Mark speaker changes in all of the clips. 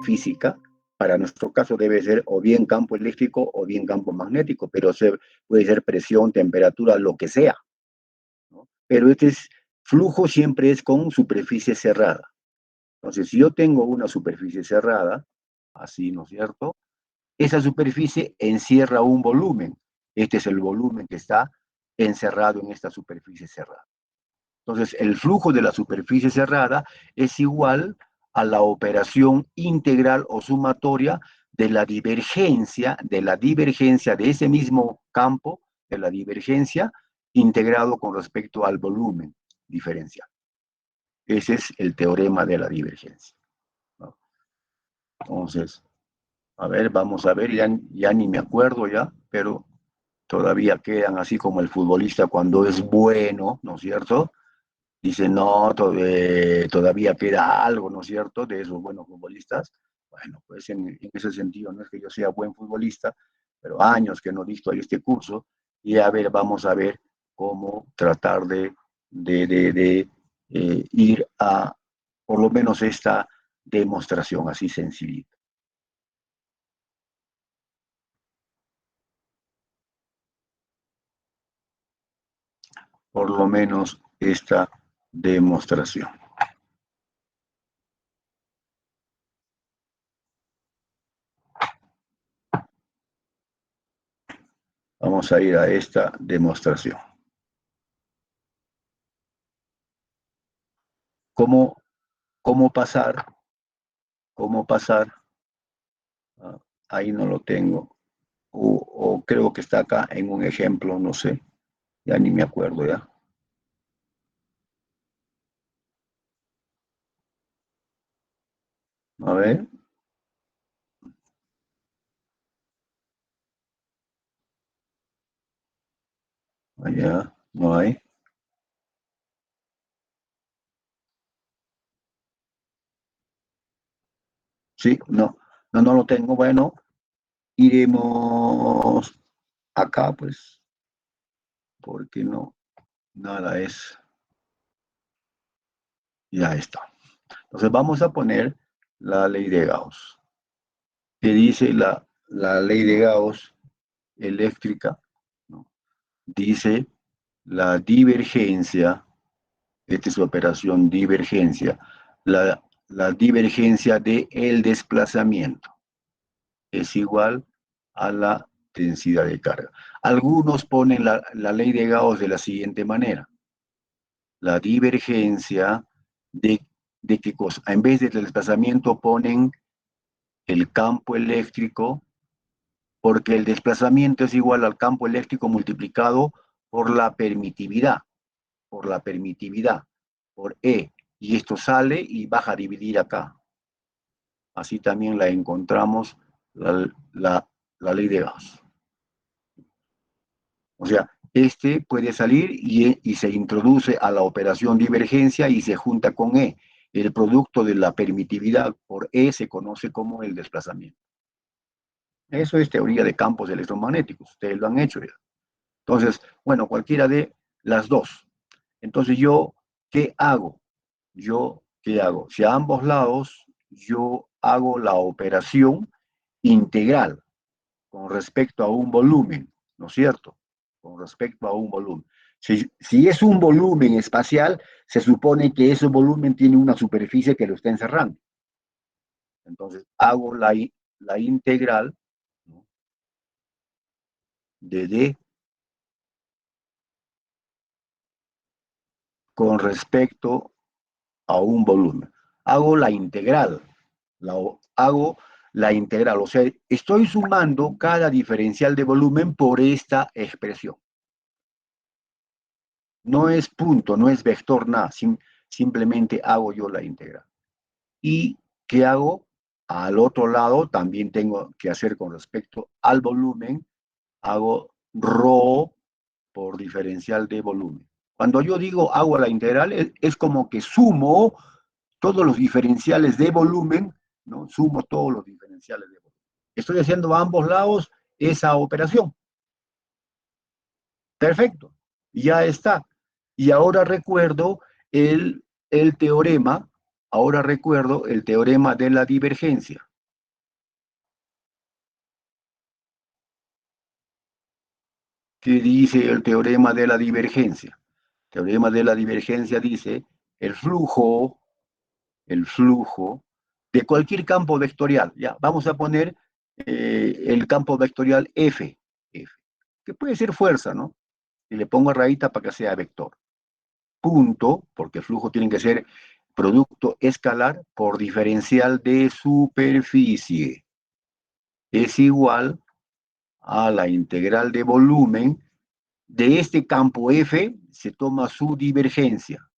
Speaker 1: física, para nuestro caso debe ser o bien campo eléctrico o bien campo magnético, pero puede ser presión, temperatura, lo que sea, ¿no? Pero flujo siempre es con superficie cerrada. Entonces, si yo tengo una superficie cerrada, así, ¿no es cierto? Esa superficie encierra un volumen. Este es el volumen que está encerrado en esta superficie cerrada. Entonces, el flujo de la superficie cerrada es igual a la operación integral o sumatoria de la divergencia de ese mismo campo, de la divergencia, integrado con respecto al volumen diferencial. Ese es el teorema de la divergencia, ¿no? Entonces, a ver, vamos a ver, ya ni me acuerdo ya, pero todavía quedan así como el futbolista cuando es bueno, ¿no es cierto? Dice, no, todavía queda algo, ¿no es cierto?, de esos buenos futbolistas. Bueno, pues en ese sentido, no es que yo sea buen futbolista, pero años que no dicto este curso, y a ver, vamos a ver cómo tratar de ir a, por lo menos, esta demostración así sencillita. Por lo menos esta demostración. Vamos a ir a esta demostración. ¿Cómo pasar? ¿Cómo pasar? Ahí no lo tengo. O creo que está acá en un ejemplo, no sé. Ya ni me acuerdo ya. A ver. Allá, no hay. Sí, no. No lo tengo. Bueno, iremos acá, pues, porque no, nada es. Ya está. Entonces vamos a poner la ley de Gauss. Que dice la ley de Gauss eléctrica, ¿no? Dice la divergencia, esta es su operación divergencia, la divergencia del desplazamiento es igual a la densidad de carga. Algunos ponen la ley de Gauss de la siguiente manera. La divergencia de qué cosa. En vez del desplazamiento ponen el campo eléctrico, porque el desplazamiento es igual al campo eléctrico multiplicado por la permitividad, por E. Y esto sale y baja a dividir acá. Así también la encontramos la ley de Gauss. O sea, este puede salir y se introduce a la operación divergencia y se junta con E. El producto de la permitividad por E se conoce como el desplazamiento. Eso es teoría de campos electromagnéticos. Ustedes lo han hecho ya. Entonces, bueno, cualquiera de las dos. Entonces, ¿qué hago? ¿Qué hago? Si a ambos lados yo hago la operación integral con respecto a un volumen, ¿no es cierto? Con respecto a un volumen. Si es un volumen espacial, se supone que ese volumen tiene una superficie que lo está encerrando. Entonces, hago la integral, ¿no?, de D con respecto a un volumen. Hago la integral, hago la integral, o sea, estoy sumando cada diferencial de volumen por esta expresión. No es punto, no es vector, nada, simplemente hago yo la integral. ¿Y qué hago? Al otro lado también tengo que hacer con respecto al volumen, hago ρ por diferencial de volumen. Cuando yo digo hago la integral, es como que sumo todos los diferenciales de volumen, ¿no? Sumo todos los diferenciales de volumen. Estoy haciendo a ambos lados esa operación. Perfecto, ya está. Y ahora recuerdo el teorema, de la divergencia. ¿Qué dice el teorema de la divergencia? El teorema de la divergencia dice el flujo de cualquier campo vectorial. Ya, vamos a poner el campo vectorial F, que puede ser fuerza, ¿no? Y le pongo rayita para que sea vector. Punto, porque el flujo tiene que ser producto escalar por diferencial de superficie. Es igual a la integral de volumen de este campo F, se toma su divergencia.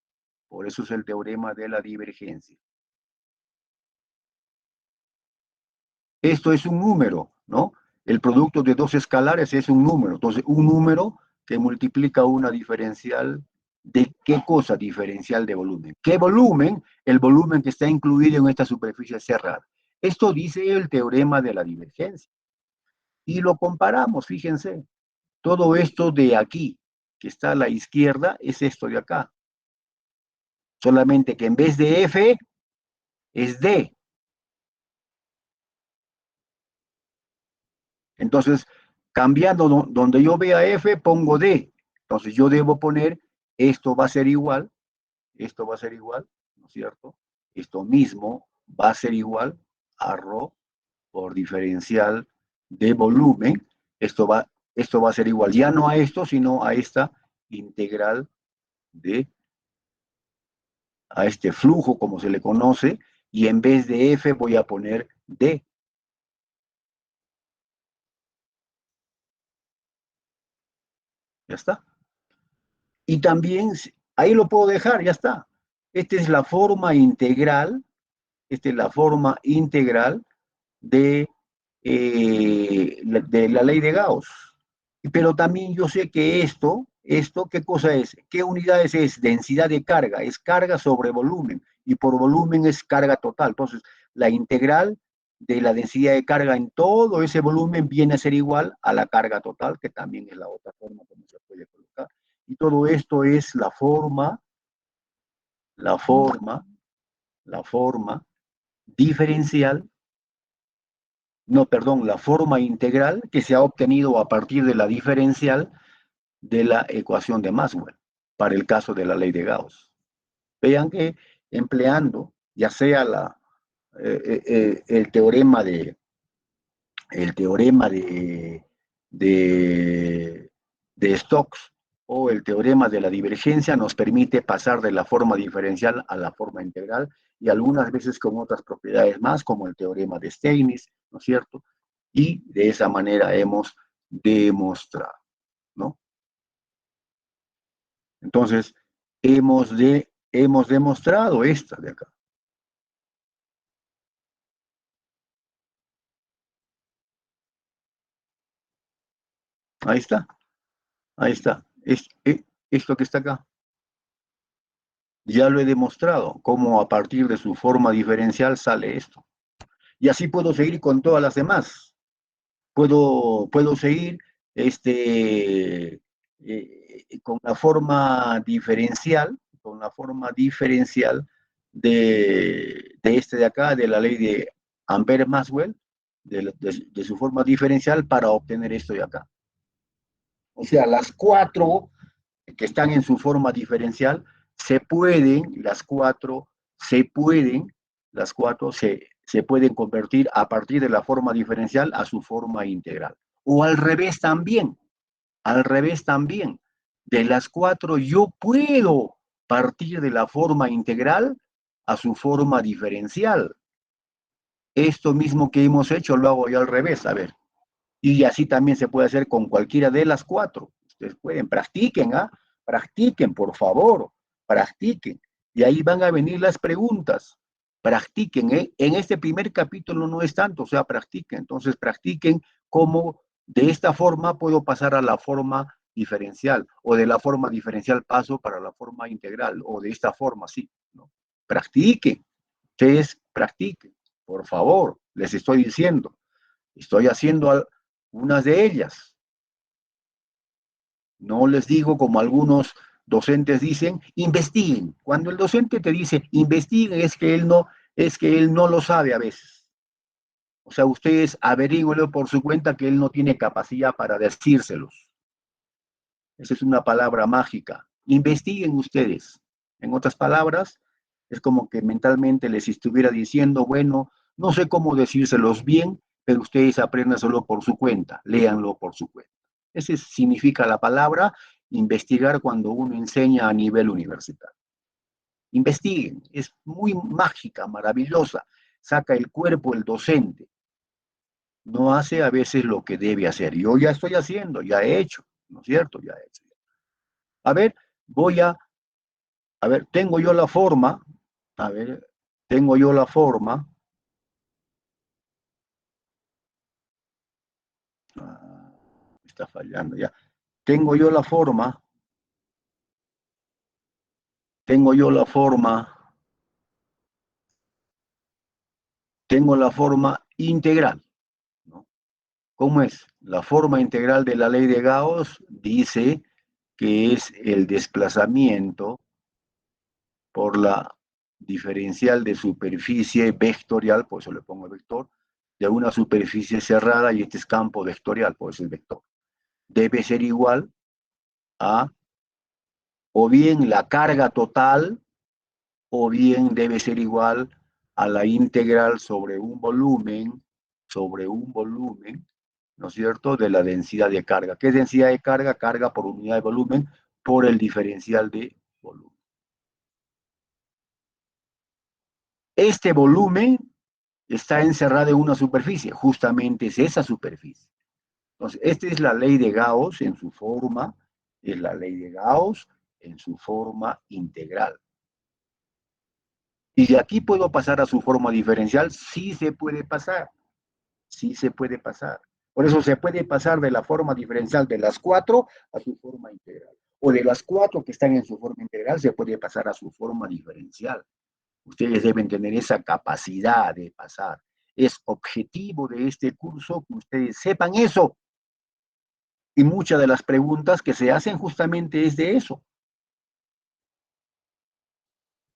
Speaker 1: Por eso es el teorema de la divergencia. Esto es un número, ¿no? El producto de dos escalares es un número. Entonces, un número que multiplica una diferencial de qué cosa diferencial de volumen. ¿Qué volumen? El volumen que está incluido en esta superficie cerrada. Esto dice el teorema de la divergencia. Y lo comparamos, fíjense. Todo esto de aquí, que está a la izquierda, es esto de acá. Solamente que en vez de F, es D. Entonces, cambiando donde yo vea F, pongo D. Entonces, yo debo poner, esto va a ser igual, esto va a ser igual, ¿no es cierto? Esto mismo va a ser igual a ρ por diferencial de volumen. Esto va a ser igual ya no a esto, sino a esta integral de, a este flujo, como se le conoce, y en vez de F voy a poner D. Ya está. Y también, ahí lo puedo dejar, ya está. Esta es la forma integral, esta es la forma integral de la ley de Gauss. Pero también yo sé que ¿qué cosa es? ¿Qué unidades es? Densidad de carga, es carga sobre volumen, y por volumen es carga total. Entonces, la integral de la densidad de carga en todo ese volumen viene a ser igual a la carga total, que también es la otra forma como se puede colocar. Y todo esto es la forma, la forma diferencial, no, perdón, la forma integral que se ha obtenido a partir de la diferencial de la ecuación de Maxwell, para el caso de la ley de Gauss. Vean que empleando ya sea el teorema de Stokes o el teorema de la divergencia nos permite pasar de la forma diferencial a la forma integral, y algunas veces con otras propiedades más, como el teorema de Steinitz, ¿no es cierto? Y de esa manera hemos demostrado, ¿no? Entonces, hemos demostrado esta de acá. Ahí está, ahí está. Esto que está acá. Ya lo he demostrado, cómo a partir de su forma diferencial sale esto. Y así puedo seguir con todas las demás. Puedo seguir con la forma diferencial de este de acá, de la ley de Ampère-Maxwell, de su forma diferencial para obtener esto de acá. O sea, las cuatro que están en su forma diferencial, las cuatro se pueden convertir a partir de la forma diferencial a su forma integral. O al revés también. De las cuatro yo puedo partir de la forma integral a su forma diferencial. Esto mismo que hemos hecho lo hago yo al revés, a ver. Y así también se puede hacer con cualquiera de las cuatro. Ustedes pueden, practiquen, ¿ah? Practiquen, por favor, practiquen. Y ahí van a venir las preguntas. Practiquen, ¿eh? En este primer capítulo no es tanto, o sea, practiquen. Entonces, practiquen cómo de esta forma puedo pasar a la forma diferencial, o de la forma diferencial paso para la forma integral, o de esta forma, sí, ¿no? Practiquen, ustedes practiquen, por favor, les estoy diciendo. Estoy haciendo unas de ellas. No les digo como algunos docentes dicen, investiguen. Cuando el docente te dice investiguen es que él no lo sabe a veces. O sea, ustedes averígüenlo por su cuenta que él no tiene capacidad para decírselos. Esa es una palabra mágica. Investiguen ustedes. En otras palabras, es como que mentalmente les estuviera diciendo, bueno, no sé cómo decírselos bien, pero ustedes apréndanselo por su cuenta, léanlo por su cuenta. Ese significa la palabra investigar cuando uno enseña a nivel universitario. Investiguen, es muy mágica, maravillosa. Saca el cuerpo el docente. No hace a veces lo que debe hacer. Yo ya estoy haciendo, ya he hecho, ¿no es cierto? Ya he hecho. A ver, voy a ver, tengo yo la forma, a ver, tengo yo la forma, ah, está fallando ya, tengo yo la forma, tengo yo la forma, tengo la forma integral, ¿no? ¿Cómo es? La forma integral de la ley de Gauss dice que es el desplazamiento por la diferencial de superficie vectorial, por eso le pongo vector, de una superficie cerrada y este es campo vectorial, por eso es vector. Debe ser igual a o bien la carga total o bien debe ser igual a la integral sobre un volumen, ¿no es cierto?, de la densidad de carga. ¿Qué es densidad de carga? Carga por unidad de volumen por el diferencial de volumen. Este volumen está encerrado en una superficie, justamente es esa superficie. Entonces, esta es la ley de Gauss en su forma, es la ley de Gauss en su forma integral. Y de aquí puedo pasar a su forma diferencial, sí se puede pasar, sí se puede pasar. Por eso se puede pasar de la forma diferencial de las cuatro a su forma integral. O de las cuatro que están en su forma integral se puede pasar a su forma diferencial. Ustedes deben tener esa capacidad de pasar. Es objetivo de este curso que ustedes sepan eso. Y muchas de las preguntas que se hacen justamente es de eso.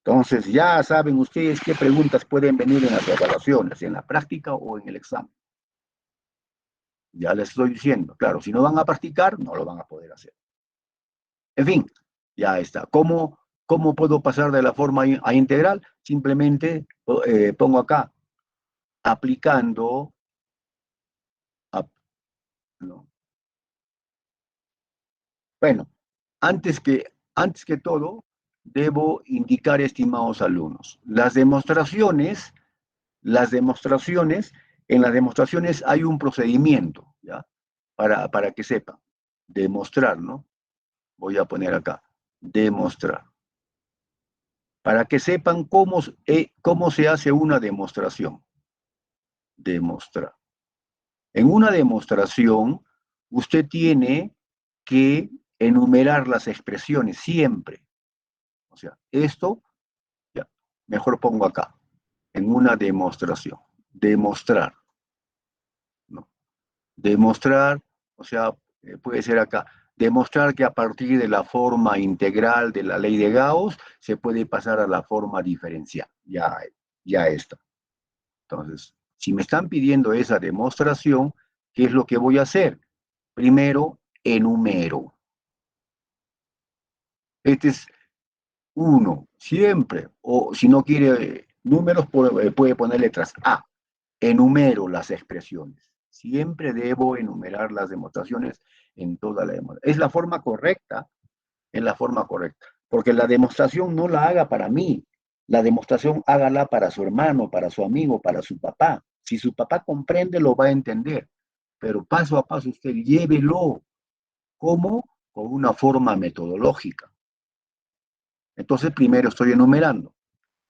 Speaker 1: Entonces, ya saben ustedes qué preguntas pueden venir en las evaluaciones, en la práctica o en el examen. Ya les estoy diciendo, claro, si no van a practicar, no lo van a poder hacer. En fin, ya está. ¿Cómo puedo pasar de la forma a integral? Simplemente pongo acá, aplicando, no. Bueno, antes que todo, debo indicar, estimados alumnos, en las demostraciones hay un procedimiento, ¿ya? Para que sepan. Demostrar, ¿no? Voy a poner acá, demostrar. Para que sepan cómo se hace una demostración. Demostrar. En una demostración, usted tiene que enumerar las expresiones siempre. O sea, esto, ya, mejor pongo acá, en una demostración. Demostrar, ¿no? Demostrar, o sea, puede ser acá, demostrar que a partir de la forma integral de la ley de Gauss se puede pasar a la forma diferencial. Ya está. Entonces, si me están pidiendo esa demostración, ¿qué es lo que voy a hacer? Primero, enumero. Este es uno, siempre. O si no quiere números, puede poner letras A. Enumero las expresiones. Siempre debo enumerar las demostraciones en toda la demostración. Es la forma correcta, es la forma correcta. Porque la demostración no la haga para mí. La demostración hágala para su hermano, para su amigo, para su papá. Si su papá comprende, lo va a entender. Pero paso a paso usted llévelo. ¿Cómo? Con una forma metodológica. Entonces primero estoy enumerando.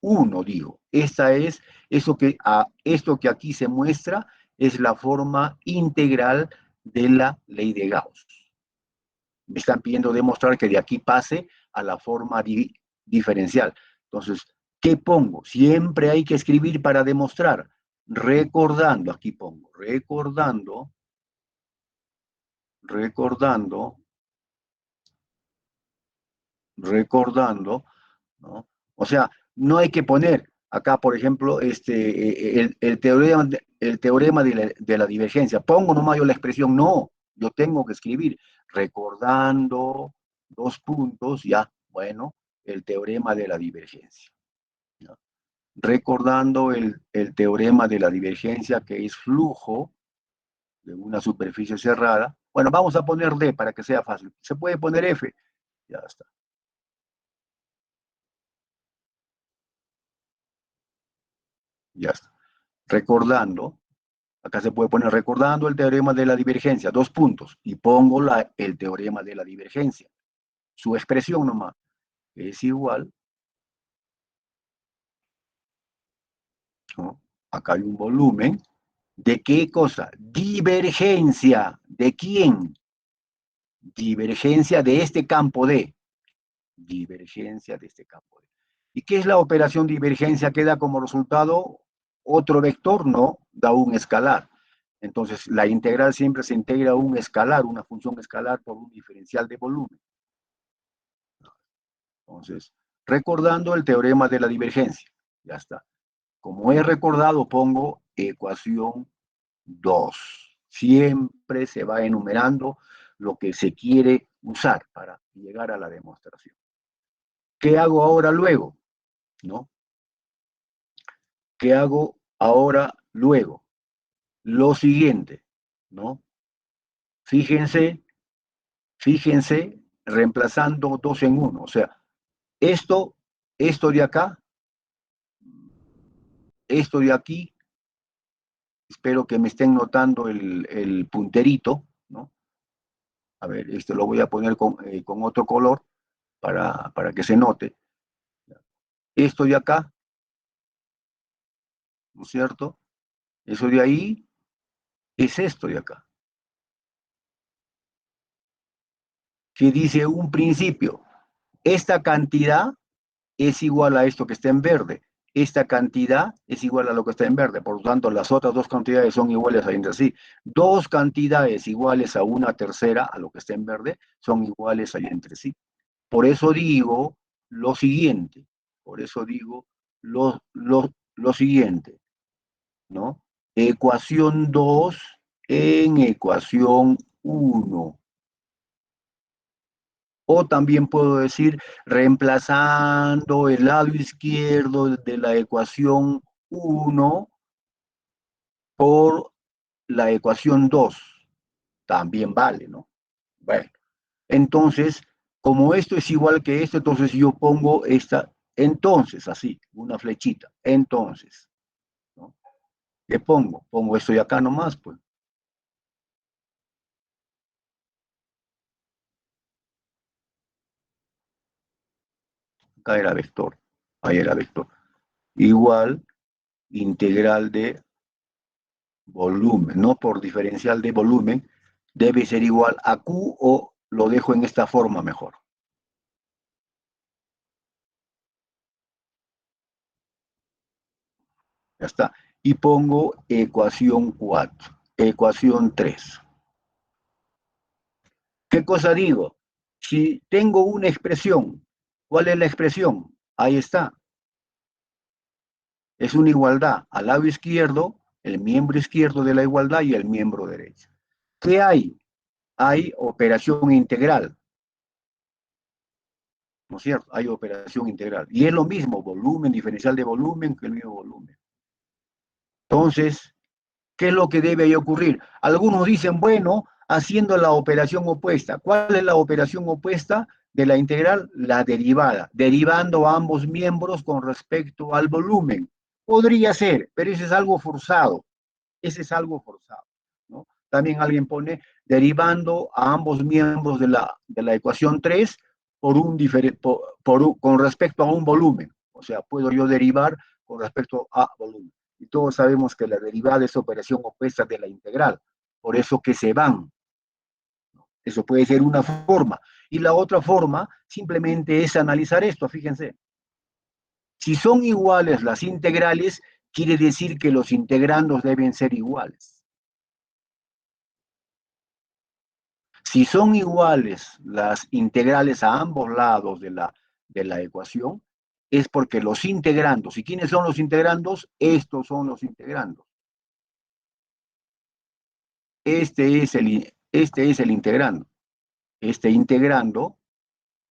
Speaker 1: Uno, digo, esto que aquí se muestra es la forma integral de la ley de Gauss. Me están pidiendo demostrar que de aquí pase a la forma diferencial. Entonces, ¿qué pongo? Siempre hay que escribir para demostrar. Recordando, aquí pongo, recordando, recordando, ¿no? O sea, no hay que poner acá, por ejemplo, el teorema de la divergencia. Pongo nomás yo la expresión, no, yo tengo que escribir recordando dos puntos, ya, bueno, el teorema de la divergencia. ¿Ya? Recordando el teorema de la divergencia, que es flujo de una superficie cerrada. Bueno, vamos a poner D para que sea fácil. Se puede poner F. Ya está. Ya está. Recordando, acá se puede poner recordando el teorema de la divergencia, dos puntos, y pongo el teorema de la divergencia. Su expresión nomás es igual, ¿no? Acá hay un volumen. ¿De qué cosa? Divergencia. ¿De quién? Divergencia de este campo D. Divergencia de este campo D. ¿Y qué es la operación divergencia? ¿Que da como resultado otro vector? No, da un escalar. Entonces, la integral siempre se integra a un escalar, una función escalar por un diferencial de volumen. Entonces, recordando el teorema de la divergencia. Ya está. Como he recordado, pongo ecuación 2. Siempre se va enumerando lo que se quiere usar para llegar a la demostración. ¿Qué hago ahora luego? ¿No? ¿Qué hago ahora luego? Lo siguiente, ¿no? Fíjense, fíjense, reemplazando dos en uno. O sea, esto de acá, esto de aquí, espero que me estén notando el punterito, ¿no? A ver, esto lo voy a poner con otro color para que se note. Esto de acá, ¿no es cierto? Eso de ahí es esto de acá, que dice un principio. Esta cantidad es igual a esto que está en verde. Esta cantidad es igual a lo que está en verde. Por lo tanto, las otras dos cantidades son iguales entre sí. Dos cantidades iguales a una tercera, a lo que está en verde, son iguales entre sí. Por eso digo lo siguiente. Por eso digo lo siguiente, ¿no? Ecuación 2 en ecuación 1. O también puedo decir reemplazando el lado izquierdo de la ecuación 1 por la ecuación 2. También vale, ¿no? Bueno, entonces, como esto es igual que esto, entonces yo pongo esta, entonces, así, una flechita, entonces, ¿no? ¿Qué pongo? Pongo esto de acá nomás, pues. Acá era vector, ahí era vector. Igual, integral de volumen, no por diferencial de volumen, debe ser igual a Q o lo dejo en esta forma mejor. Ya está. Y pongo ecuación 4, ecuación 3. ¿Qué cosa digo? Si tengo una expresión, ¿cuál es la expresión? Ahí está. Es una igualdad. Al lado izquierdo, el miembro izquierdo de la igualdad y el miembro derecho. ¿Qué hay? Hay operación integral. ¿No es cierto? Hay operación integral. Y es lo mismo, volumen, diferencial de volumen, que el mismo volumen. Entonces, ¿qué es lo que debe ocurrir? Algunos dicen, bueno, haciendo la operación opuesta. ¿Cuál es la operación opuesta de la integral? La derivada, derivando a ambos miembros con respecto al volumen. Podría ser, pero ese es algo forzado. Ese es algo forzado, ¿no? También alguien pone derivando a ambos miembros de la ecuación 3 con respecto a un volumen. O sea, puedo yo derivar con respecto a volumen. Y todos sabemos que la derivada es operación opuesta de la integral. Por eso que se van. Eso puede ser una forma. Y la otra forma simplemente es analizar esto, fíjense. Si son iguales las integrales, quiere decir que los integrandos deben ser iguales. Si son iguales las integrales a ambos lados de la ecuación, es porque los integrandos, ¿y quiénes son los integrandos? Estos son los integrandos. Este es Este es el integrando. Este integrando,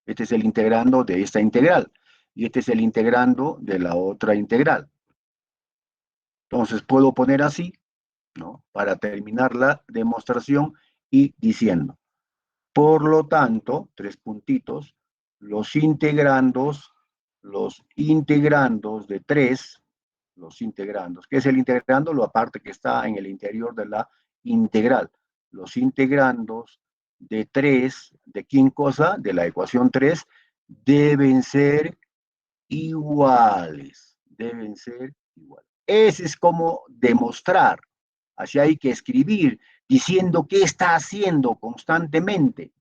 Speaker 1: este es el integrando de esta integral. Y este es el integrando de la otra integral. Entonces puedo poner así, ¿no? Para terminar la demostración y diciendo, por lo tanto, tres puntitos, los integrandos de 3, los integrandos, ¿qué es el integrando? Lo aparte que está en el interior de la integral. Los integrandos de 3, ¿de qué cosa? De la ecuación 3, deben ser iguales, deben ser iguales. Ese es como demostrar, así hay que escribir, diciendo qué está haciendo constantemente.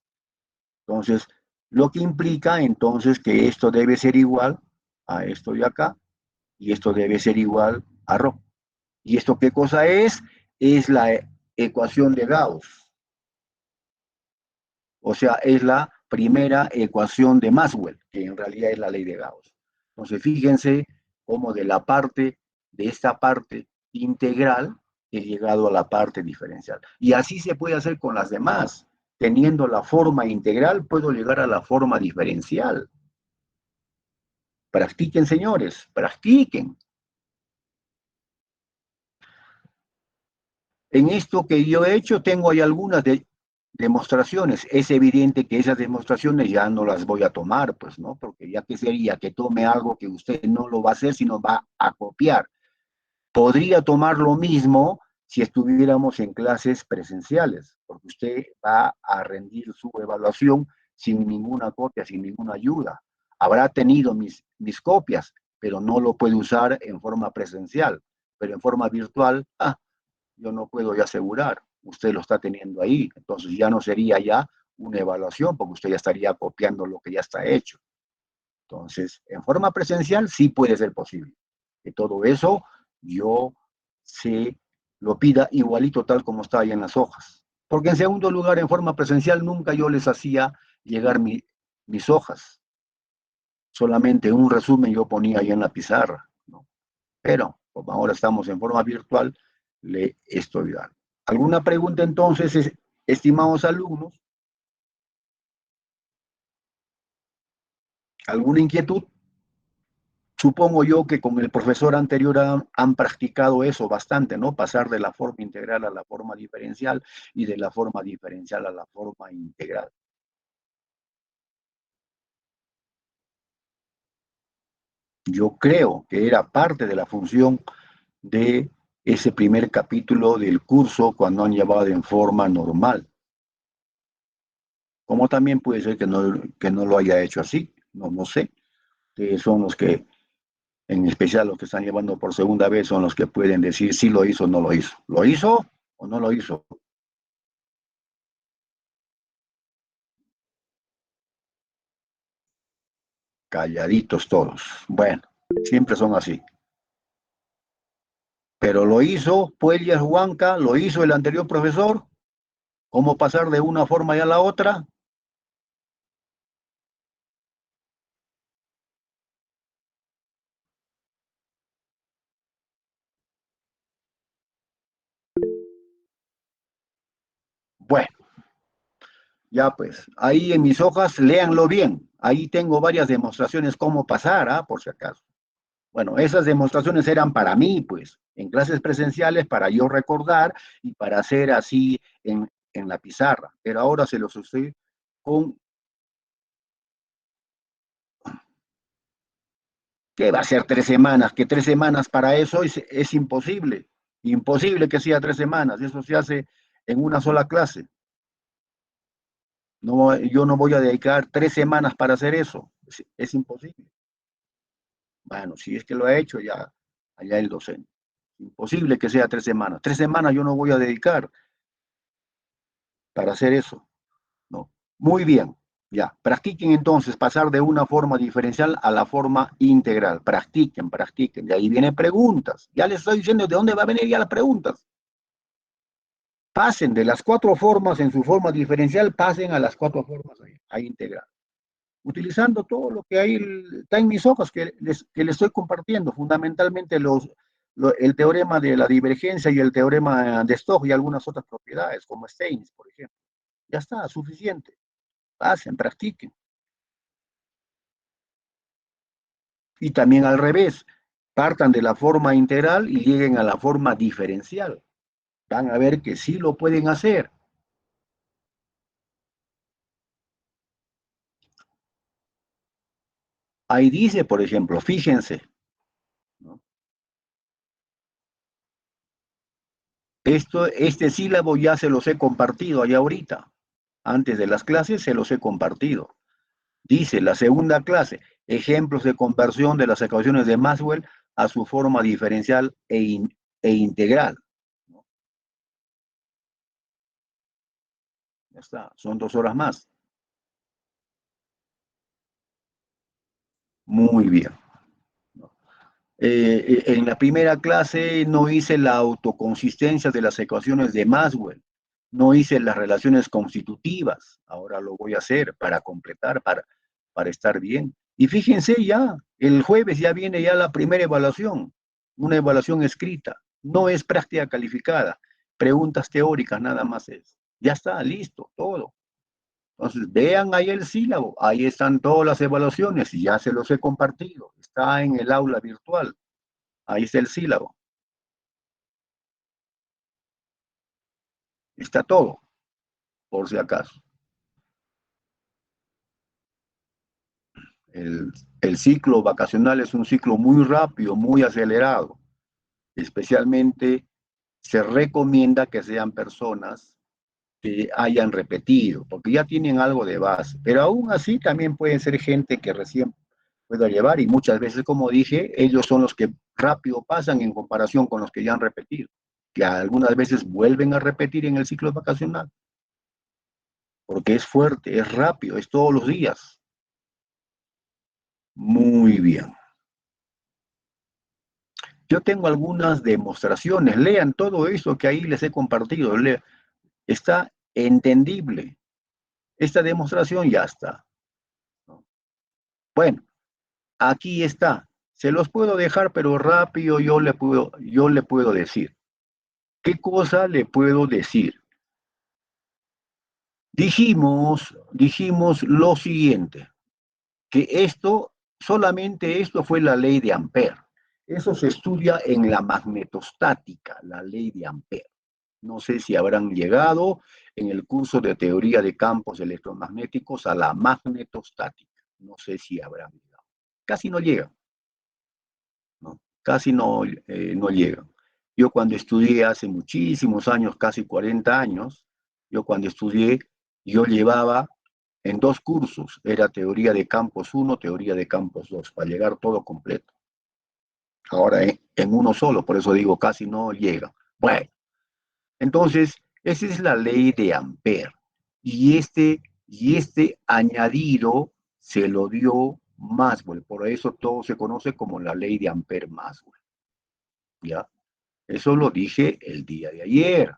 Speaker 1: Entonces, lo que implica entonces que esto debe ser igual a esto de acá, y esto debe ser igual a ρ. ¿Y esto qué cosa es? Es la ecuación de Gauss. O sea, es la primera ecuación de Maxwell, que en realidad es la ley de Gauss. Entonces, fíjense cómo de esta parte integral, he llegado a la parte diferencial. Y así se puede hacer con las demás. Teniendo la forma integral, puedo llegar a la forma diferencial. Practiquen, señores, practiquen. En esto que yo he hecho, tengo ahí algunas demostraciones. Es evidente que esas demostraciones ya no las voy a tomar, pues, ¿no? Porque ya que sería que tome algo que usted no lo va a hacer, sino va a copiar. Podría tomar lo mismo si estuviéramos en clases presenciales, porque usted va a rendir su evaluación sin ninguna copia, sin ninguna ayuda. Habrá tenido mis copias, pero no lo puede usar en forma presencial. Pero en forma virtual, yo no puedo ya asegurar, usted lo está teniendo ahí, entonces ya no sería ya una evaluación, porque usted ya estaría copiando lo que ya está hecho. Entonces, en forma presencial sí puede ser posible. Que todo eso yo se lo pida igualito tal como está ahí en las hojas. Porque en segundo lugar, en forma presencial, nunca yo les hacía llegar mis hojas. Solamente un resumen yo ponía ahí en la pizarra, ¿no? Pero como ahora estamos en forma virtual, le estoy dando. ¿Alguna pregunta entonces, estimados alumnos? ¿Alguna inquietud? Supongo yo que con el profesor anterior han practicado eso bastante, ¿no? Pasar de la forma integral a la forma diferencial y de la forma diferencial a la forma integral. Yo creo que era parte de la función de ese primer capítulo del curso cuando han llevado en forma normal. Como también puede ser que no lo haya hecho así, no sé. Son los que, en especial los que están llevando por segunda vez, son los que pueden decir si lo hizo o no lo hizo. ¿Lo hizo o no lo hizo? Calladitos todos. Bueno, siempre son así. Pero lo hizo Puellas Huanca, lo hizo el anterior profesor. ¿Cómo pasar de una forma y a la otra? Bueno, ya pues, ahí en mis hojas, léanlo bien. Ahí tengo varias demostraciones cómo pasar, por si acaso. Bueno, esas demostraciones eran para mí, pues, en clases presenciales, para yo recordar y para hacer así en la pizarra. Pero ahora se los estoy con... ¿Qué va a ser 3 semanas? Que 3 semanas para eso es imposible. Imposible que sea 3 semanas. Eso se hace en una sola clase. No, yo no voy a dedicar 3 semanas para hacer eso. Es imposible. Bueno, si es que lo ha hecho, ya allá el docente. Imposible que sea 3 semanas. 3 semanas yo no voy a dedicar para hacer eso. No. Muy bien. Ya. Practiquen entonces pasar de una forma diferencial a la forma integral. Practiquen, practiquen. De ahí vienen preguntas. Ya les estoy diciendo de dónde va a venir ya las preguntas. Pasen de las 4 formas en su forma diferencial, pasen a las 4 formas a integral. Utilizando todo lo que hay, está en mis hojas que les estoy compartiendo, fundamentalmente el teorema de la divergencia y el teorema de Stokes y algunas otras propiedades, como Steins, por ejemplo. Ya está, suficiente. Pasen, practiquen. Y también al revés, partan de la forma integral y lleguen a la forma diferencial. Van a ver que sí lo pueden hacer. Ahí dice, por ejemplo, fíjense, ¿no? Este sílabo ya se los he compartido allá ahorita. Antes de las clases se los he compartido. Dice la segunda clase, ejemplos de conversión de las ecuaciones de Maxwell a su forma diferencial e integral. ¿No? Ya está, son 2 horas más. Muy bien. En la primera clase no hice la autoconsistencia de las ecuaciones de Maxwell, no hice las relaciones constitutivas, ahora lo voy a hacer para completar, para estar bien. Y fíjense ya, el jueves ya viene ya la primera evaluación, una evaluación escrita, no es práctica calificada, preguntas teóricas nada más es. Ya está, listo, todo. Entonces, vean ahí el sílabo, ahí están todas las evaluaciones y ya se los he compartido, está en el aula virtual. Ahí está el sílabo, está todo, por si acaso. El, el ciclo vacacional es un ciclo muy rápido, muy acelerado. Especialmente se recomienda que sean personas que hayan repetido, porque ya tienen algo de base. Pero aún así también puede ser gente que recién pueda llevar y muchas veces, como dije, ellos son los que rápido pasan en comparación con los que ya han repetido, que algunas veces vuelven a repetir en el ciclo vacacional, porque es fuerte, es rápido, es todos los días. Muy bien. Yo tengo algunas demostraciones. Lean todo eso que ahí les he compartido. Está entendible. Esta demostración ya está. Bueno, aquí está. Se los puedo dejar, pero rápido yo le puedo decir. ¿Qué cosa le puedo decir? Dijimos lo siguiente, que solamente esto fue la ley de Ampère. Eso se estudia en la magnetostática, la ley de Ampère. No sé si habrán llegado en el curso de teoría de campos electromagnéticos a la magnetostática. No sé si habrán llegado. Casi no llegan, ¿no? Casi no llegan. Yo cuando estudié hace muchísimos años, casi 40 años, yo cuando estudié, yo llevaba en 2 cursos, era teoría de campos 1, teoría de campos 2, para llegar todo completo. Ahora en uno solo, por eso digo, casi no llega. Bueno, entonces, esa es la ley de Ampère. Y este añadido se lo dio Maxwell. Por eso todo se conoce como la ley de Ampère-Maxwell. ¿Ya? Eso lo dije el día de ayer.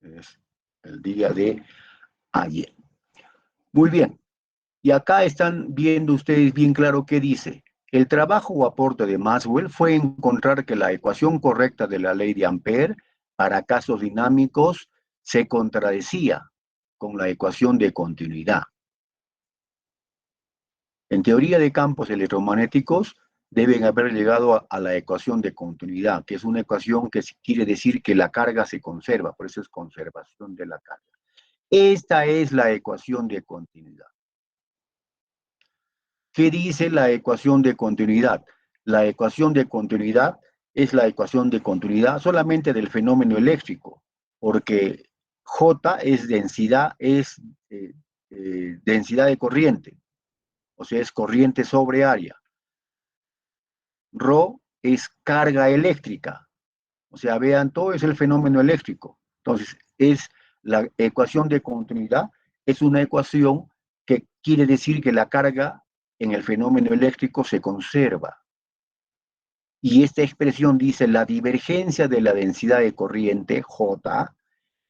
Speaker 1: Es el día de ayer. Muy bien. Y acá están viendo ustedes bien claro qué dice. El trabajo o aporte de Maxwell fue encontrar que la ecuación correcta de la ley de Ampère para casos dinámicos se contradecía con la ecuación de continuidad. En teoría de campos electromagnéticos deben haber llegado a la ecuación de continuidad, que es una ecuación que quiere decir que la carga se conserva, por eso es conservación de la carga. Esta es la ecuación de continuidad. ¿Qué dice la ecuación de continuidad? La ecuación de continuidad es la ecuación de continuidad solamente del fenómeno eléctrico, porque J es densidad de corriente, o sea, es corriente sobre área. Rho es carga eléctrica, o sea, vean, todo es el fenómeno eléctrico. Entonces, la ecuación de continuidad es una ecuación que quiere decir que la carga en el fenómeno eléctrico se conserva. Y esta expresión dice la divergencia de la densidad de corriente, J,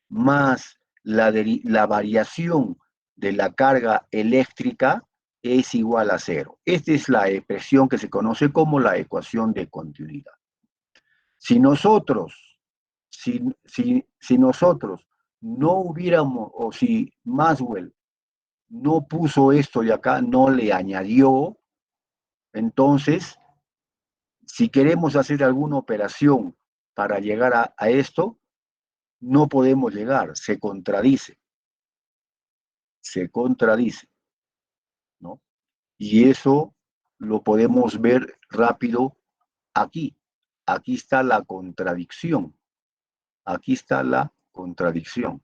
Speaker 1: más la variación de la carga eléctrica es igual a cero. Esta es la expresión que se conoce como la ecuación de continuidad. Si nosotros si nosotros no hubiéramos, o si Maxwell no puso esto de acá, no le añadió, entonces, si queremos hacer alguna operación para llegar a esto, no podemos llegar, se contradice, ¿no? Y eso lo podemos ver rápido aquí. Aquí está la contradicción. Aquí está la contradicción.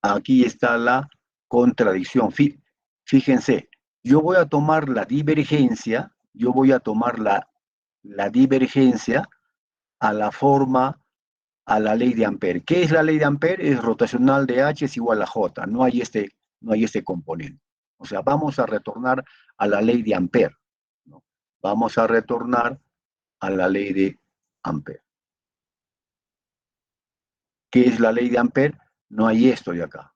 Speaker 1: Aquí está la contradicción. Fíjense, yo voy a tomar la divergencia, yo voy a tomar la divergencia a la forma, a la ley de Ampere. ¿Qué es la ley de Ampere? Es rotacional de H es igual a J, no hay este componente. O sea, vamos a retornar a la ley de Ampere, ¿no? Vamos a retornar a la ley de Ampere. ¿Qué es la ley de Ampere? No hay esto de acá.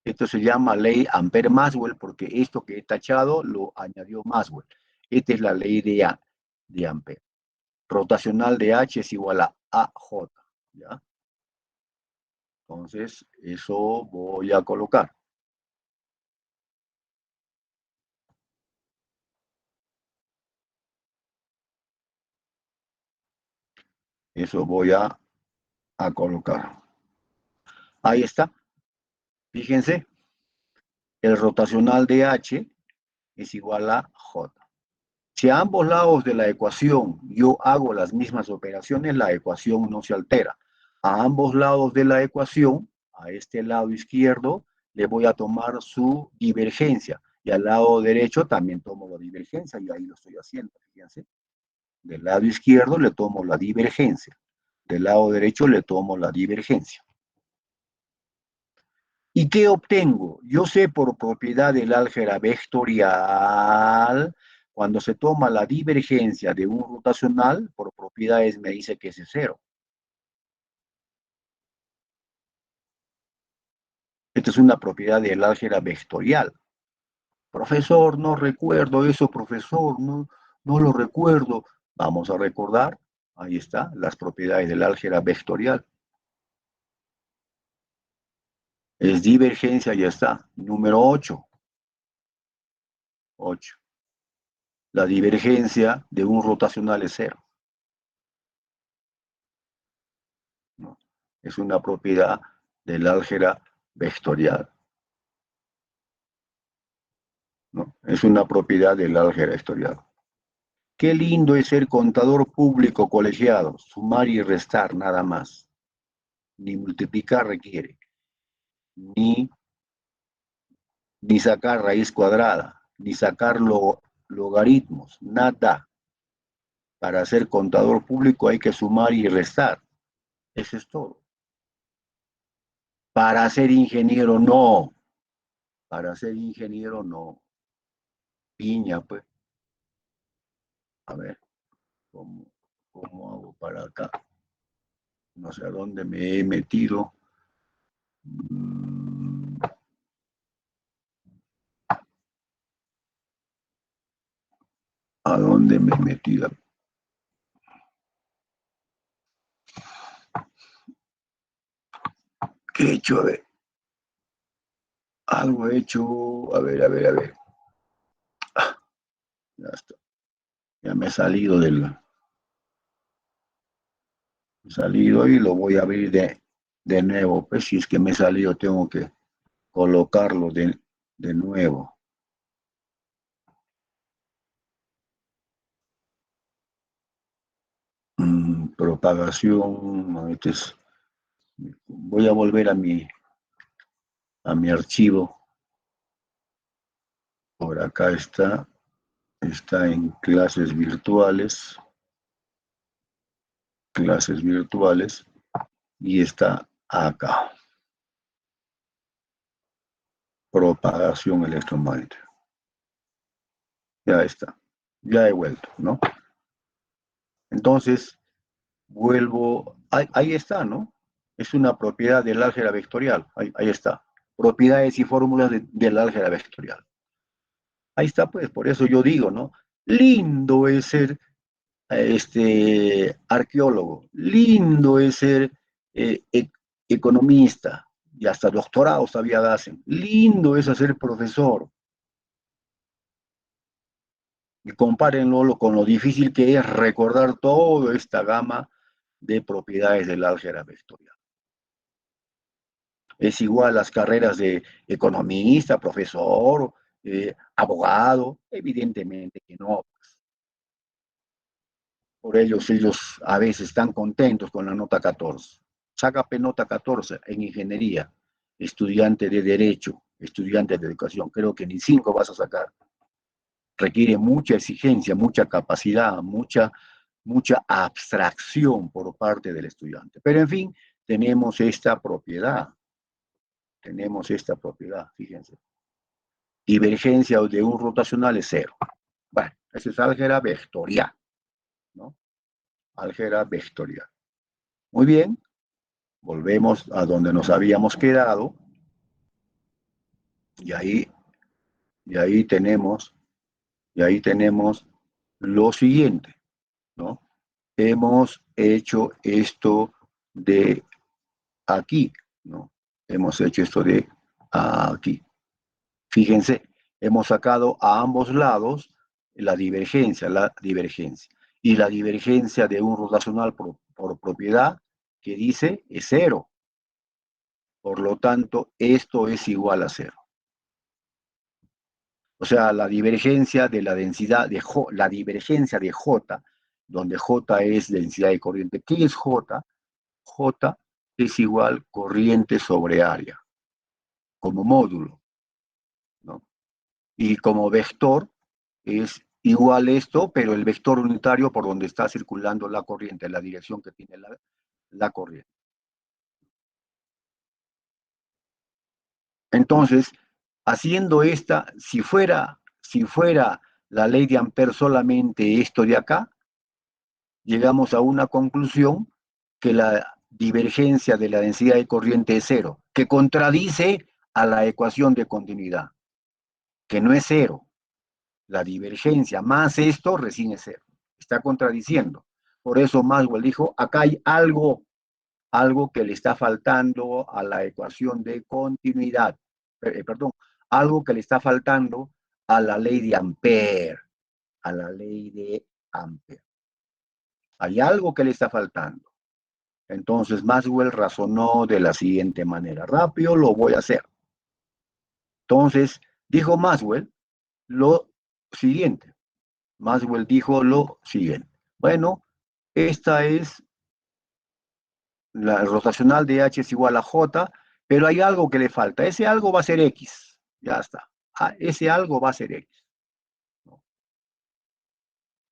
Speaker 1: Esto se llama ley Ampere-Maxwell porque esto que he tachado lo añadió Maxwell. Esta es la ley de Ampere. Rotacional de H es igual a AJ, ¿ya? Entonces, eso voy a colocar. Eso voy a colocar. Ahí está. Fíjense, el rotacional de H es igual a J. Si a ambos lados de la ecuación yo hago las mismas operaciones, la ecuación no se altera. A ambos lados de la ecuación, a este lado izquierdo, le voy a tomar su divergencia. Y al lado derecho también tomo la divergencia, y ahí lo estoy haciendo, fíjense. Del lado izquierdo le tomo la divergencia. Del lado derecho le tomo la divergencia. ¿Y qué obtengo? Yo sé por propiedad del álgebra vectorial, cuando se toma la divergencia de un rotacional, por propiedades me dice que es cero. Esta es una propiedad del álgebra vectorial. Profesor, no recuerdo eso, profesor, no lo recuerdo. Vamos a recordar, ahí está, las propiedades del álgebra vectorial. Es divergencia, ya está. Número 8. 8. La divergencia de un rotacional es cero, ¿no? Es una propiedad del álgebra vectorial, ¿no? Es una propiedad del álgebra vectorial. Qué lindo es ser contador público colegiado, sumar y restar nada más. Ni multiplicar requiere, ni, ni sacar raíz cuadrada, ni sacar logaritmos, nada. Para ser contador público hay que sumar y restar. Eso es todo. Para ser ingeniero, no. Para ser ingeniero, no. Piña, pues. A ver, ¿cómo, cómo hago para acá? No sé a dónde me he metido. ¿A dónde me he metido? ¿Qué he hecho? A ver. Algo he hecho. A ver, a ver, a ver. Ah, ya está. Ya me he salido salido y lo voy a abrir de nuevo. Pues si es que me he salido, tengo que colocarlo de nuevo. Propagación. Este es, voy a volver a mi archivo. Por acá está en clases virtuales, y está acá, propagación electromagnética. Ya está, ya he vuelto, ¿no? Entonces, vuelvo, ahí está, ¿no? Es una propiedad del álgebra vectorial, ahí está. Propiedades y fórmulas del álgebra vectorial. Ahí está, pues, por eso yo digo, ¿no? Lindo es ser arqueólogo. Lindo es ser economista, y hasta doctorados todavía hacen. Lindo es ser profesor. Y compárenlo con lo difícil que es recordar toda esta gama de propiedades del álgebra vectorial. Es igual las carreras de economista, profesor, abogado, evidentemente que no. Por ellos a veces están contentos con la nota 14. Sácame nota 14 en ingeniería, estudiante de derecho, estudiante de educación. Creo que ni 5 vas a sacar. Requiere mucha exigencia, mucha capacidad, mucha abstracción por parte del estudiante. Pero en fin, tenemos esta propiedad, fíjense. Divergencia de un rotacional es cero. Bueno, eso es álgebra vectorial, ¿no? Álgebra vectorial. Muy bien, volvemos a donde nos habíamos quedado y y ahí tenemos, y ahí tenemos lo siguiente, ¿no? Hemos hecho esto de aquí, ¿no? Hemos hecho esto de aquí. Fíjense, hemos sacado a ambos lados la divergencia. Y la divergencia de un rotacional por propiedad que dice es cero. Por lo tanto, esto es igual a cero. O sea, la divergencia de la densidad de J, la divergencia de J, donde J es densidad de corriente. ¿Qué es J? J es igual corriente sobre área, como módulo, ¿no? Y como vector es igual esto, pero el vector unitario por donde está circulando la corriente, la dirección que tiene la corriente. Entonces, haciendo esta, si fuera la ley de Ampère solamente esto de acá, llegamos a una conclusión que la divergencia de la densidad de corriente es cero, que contradice a la ecuación de continuidad, que no es cero. La divergencia más esto recién es cero. Está contradiciendo. Por eso Maxwell dijo, acá hay algo que le está faltando a la ecuación de continuidad. Perdón, algo que le está faltando a la ley de Ampère, a la ley de Ampère. Hay algo que le está faltando. Entonces Maxwell razonó de la siguiente manera. Rápido lo voy a hacer. Entonces, dijo Maxwell lo siguiente. Maxwell dijo lo siguiente. Bueno, esta es la rotacional de H es igual a J, pero hay algo que le falta. Ese algo va a ser X. Ya está. Ese algo va a ser X.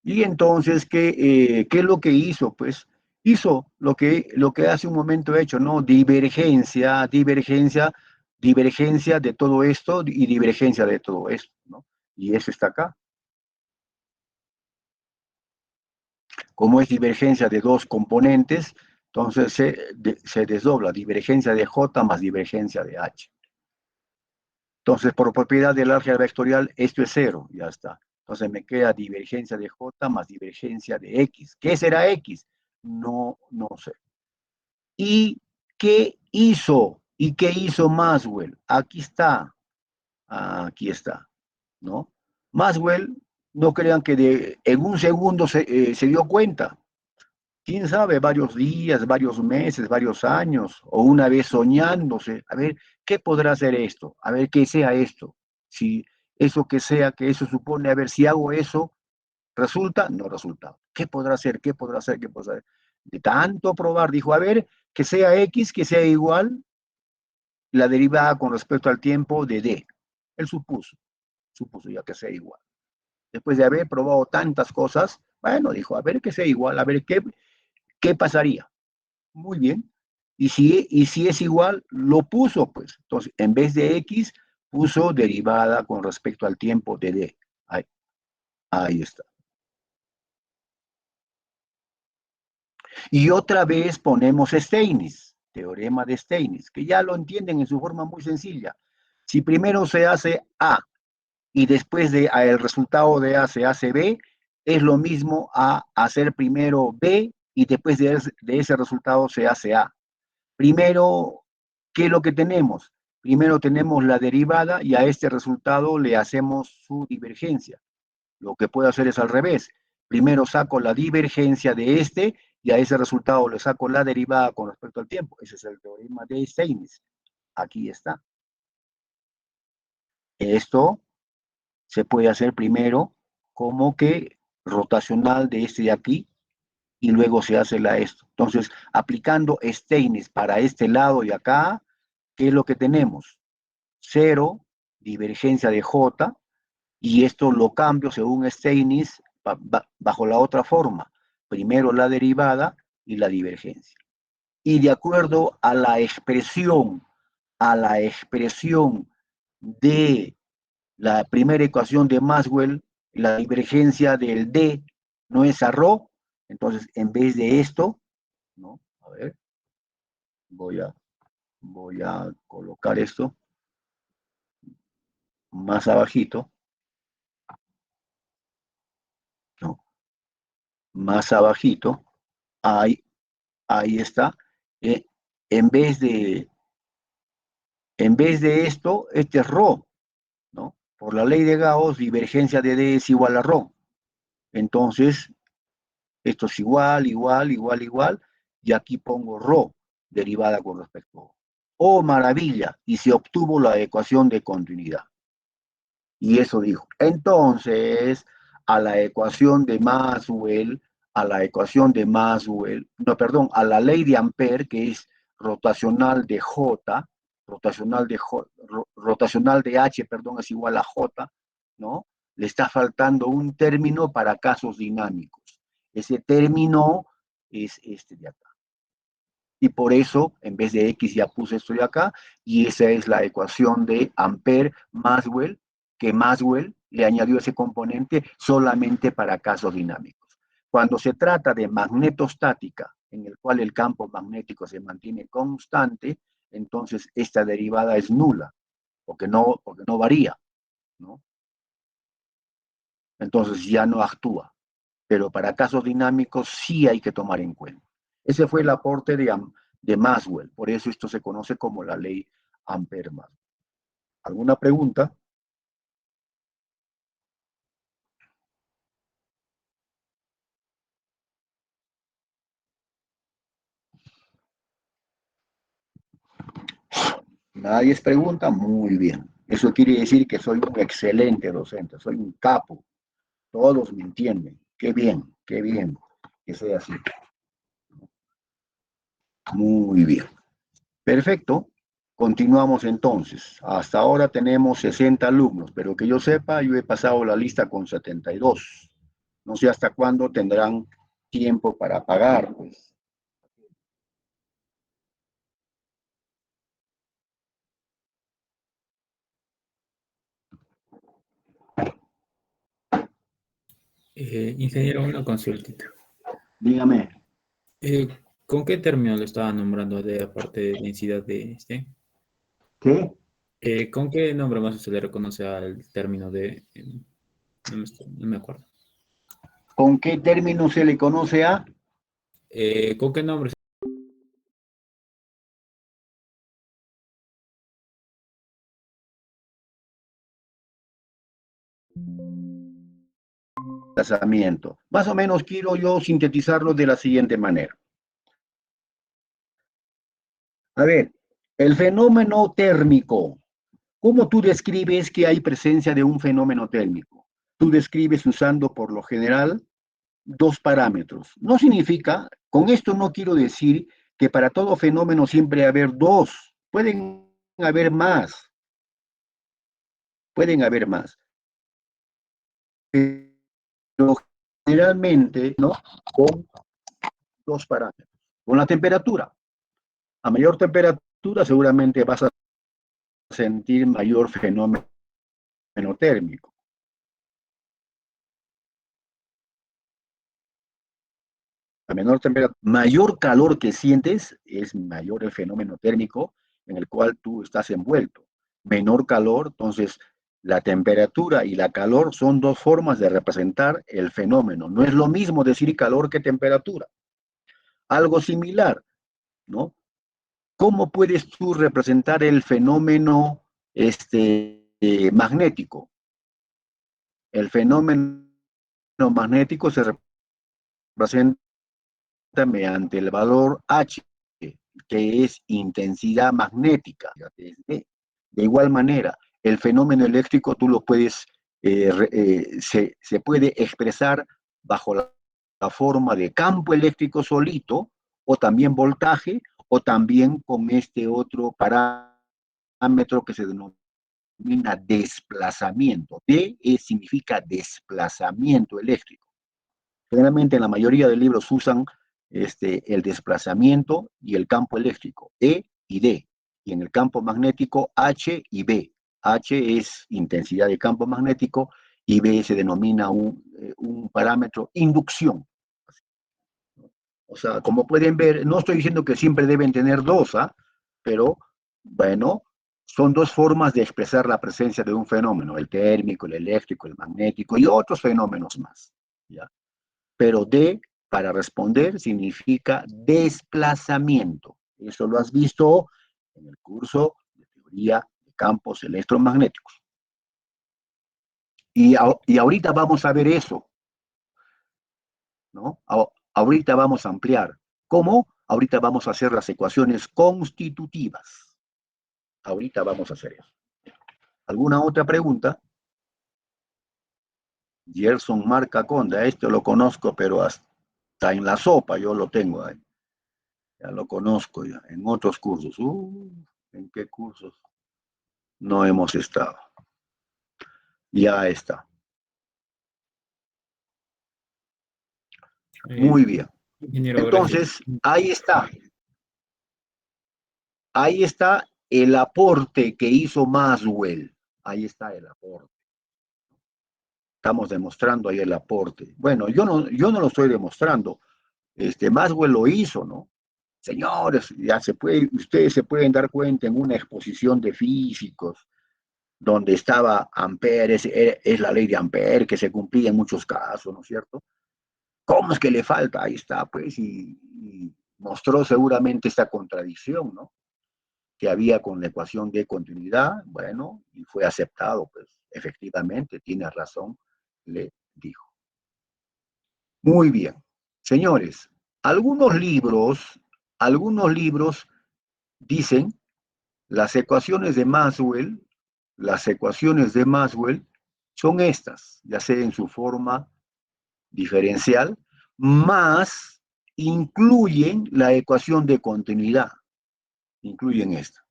Speaker 1: Y entonces, ¿qué es lo que hizo? Pues hizo lo que hace un momento he hecho, ¿no? Divergencia de todo esto y divergencia de todo esto, ¿no? Y eso está acá. Como es divergencia de dos componentes, entonces se desdobla divergencia de J más divergencia de H. Entonces, por propiedad del álgebra vectorial, esto es cero, ya está. Entonces me queda divergencia de J más divergencia de X. ¿Qué será X? No sé. ¿Y qué hizo? ¿Y qué hizo Maxwell? Aquí está, ¿no? Maxwell, no crean que en un segundo se dio cuenta. Quién sabe, varios días, varios meses, varios años, o una vez soñándose, a ver, ¿qué podrá ser esto? A ver, ¿qué sea esto? Si eso que sea, que eso supone, a ver, si hago eso, ¿resulta? No resulta. ¿Qué podrá ser? ¿Qué podrá ser? ¿Qué podrá ser? De tanto probar, dijo, a ver, que sea X, que sea igual la derivada con respecto al tiempo de D. Él supuso ya que sea igual. Después de haber probado tantas cosas, bueno, dijo, a ver que sea igual, a ver qué pasaría. Muy bien. Y si es igual, lo puso, pues. Entonces, en vez de X, puso derivada con respecto al tiempo de D. Ahí está. Y otra vez ponemos Steinitz, teorema de Steinitz, que ya lo entienden en su forma muy sencilla. Si primero se hace A y después de el resultado de A se hace B, es lo mismo a hacer primero B y después de ese resultado se hace A. Primero, ¿qué es lo que tenemos? Primero tenemos la derivada y a este resultado le hacemos su divergencia. Lo que puedo hacer es al revés. Primero saco la divergencia de este y a ese resultado le saco la derivada con respecto al tiempo. Ese es el teorema de Steinitz. Aquí está. Esto se puede hacer primero como que rotacional de este de aquí y luego se hace la esto. Entonces, aplicando Steinitz para este lado y acá, ¿qué es lo que tenemos? Cero, divergencia de J, y esto lo cambio según Steinitz bajo la otra forma. Primero la derivada y la divergencia. Y de acuerdo a la expresión de la primera ecuación de Maxwell, la divergencia del D no es a ρ, entonces en vez de esto, ¿no? A ver, voy a, voy a colocar esto más abajito, ¿no? Más abajito, ahí, ahí está. Eh, en, vez de, en vez de esto, este es ρ, ¿no? Por la ley de Gauss, divergencia de D es igual a ρ. Entonces, esto es igual, igual, igual, igual, y aquí pongo ρ, derivada con respecto a. ¡Oh, maravilla! Y se obtuvo la ecuación de continuidad. Y eso dijo. Entonces, a la ecuación de Maxwell, no, perdón, a la ley de Ampère, que es rotacional de J, rotacional de H, perdón, es igual a J, ¿no? Le está faltando un término para casos dinámicos. Ese término es este de acá. Y por eso, en vez de X ya puse esto de acá, y esa es la ecuación de Ampère-Maxwell, que Maxwell le añadió ese componente solamente para casos dinámicos. Cuando se trata de magnetostática, en el cual el campo magnético se mantiene constante, entonces esta derivada es nula, porque no varía, ¿no? Entonces ya no actúa. Pero para casos dinámicos sí hay que tomar en cuenta. Ese fue el aporte de Maxwell, por eso esto se conoce como la ley Ampère-Maxwell. ¿Alguna pregunta? Nadie es pregunta, muy bien. Eso quiere decir que soy un excelente docente, soy un capo. Todos me entienden. Qué bien que sea así. Muy bien. Perfecto. Continuamos entonces. Hasta ahora tenemos 60 alumnos, pero que yo sepa, yo he pasado la lista con 72. No sé hasta cuándo tendrán tiempo para pagar, pues.
Speaker 2: Ingeniero, una consultita.
Speaker 1: Dígame,
Speaker 2: Eh, ¿Con qué término lo estaba nombrando de aparte de densidad de este?
Speaker 1: ¿qué?
Speaker 2: ¿Con qué nombre más se le reconoce al término de... no me acuerdo.
Speaker 1: ¿Con qué término se le conoce a?
Speaker 2: ¿Con qué nombre?
Speaker 1: Desplazamiento. Más o menos quiero yo sintetizarlo de la siguiente manera. A ver, el fenómeno térmico. ¿Cómo tú describes que hay presencia de un fenómeno térmico? Tú describes usando por lo general dos parámetros. No significa, con esto no quiero decir que para todo fenómeno siempre haber dos. Haber más, pueden haber más. Pero generalmente, ¿no? Con dos parámetros. Con la temperatura. A mayor temperatura seguramente vas a sentir mayor fenómeno térmico. A menor temperatura, mayor calor que sientes, es mayor el fenómeno térmico en el cual tú estás envuelto. Menor calor, entonces La temperatura y la calor son dos formas de representar el fenómeno. No es lo mismo decir calor que temperatura. Algo similar, ¿no? ¿Cómo puedes tú representar el fenómeno magnético? El fenómeno magnético se representa mediante el valor H, que es intensidad magnética. De igual manera, el fenómeno eléctrico tú lo puedes, se puede expresar bajo la forma de campo eléctrico solito, o también voltaje, o también con este otro parámetro que se denomina desplazamiento. Significa desplazamiento eléctrico. Generalmente en la mayoría de libros usan el desplazamiento y el campo eléctrico, E y D. Y en el campo magnético, H y B. H es intensidad de campo magnético y B se denomina un parámetro inducción. O sea, como pueden ver, no estoy diciendo que siempre deben tener dos, ¿ah? Pero bueno, son dos formas de expresar la presencia de un fenómeno, el térmico, el eléctrico, el magnético y otros fenómenos más. ¿Ya? Pero D, para responder, significa desplazamiento. Eso lo has visto en el curso de teoría de campos electromagnéticos. Y ahorita vamos a ver eso, ¿no? Ahorita vamos a ampliar. ¿Cómo? Ahorita vamos a hacer las ecuaciones constitutivas. Ahorita vamos a hacer eso. ¿Alguna otra pregunta? Gerson Marca Conda, esto lo conozco, pero hasta en la sopa yo lo tengo ahí. Ya lo conozco ya, en otros cursos. ¿En qué cursos? No hemos estado. Ya está. Muy bien.
Speaker 2: Ingeniero, gracias.
Speaker 1: Entonces, ahí está. Ahí está el aporte que hizo Maxwell. Ahí está el aporte. Estamos demostrando ahí el aporte. Bueno, yo no lo estoy demostrando. Maxwell lo hizo, ¿no? Señores, ya ustedes se pueden dar cuenta en una exposición de físicos, donde estaba Ampère, es la ley de Ampère que se cumplía en muchos casos, ¿no es cierto? ¿Cómo es que le falta? Ahí está, pues, y mostró seguramente esta contradicción, ¿no? Que había con la ecuación de continuidad, bueno, y fue aceptado, pues, efectivamente, tiene razón, le dijo. Muy bien. Señores, algunos libros dicen las ecuaciones de Maxwell son estas, ya sea en su forma diferencial, más incluyen la ecuación de continuidad, incluyen esta.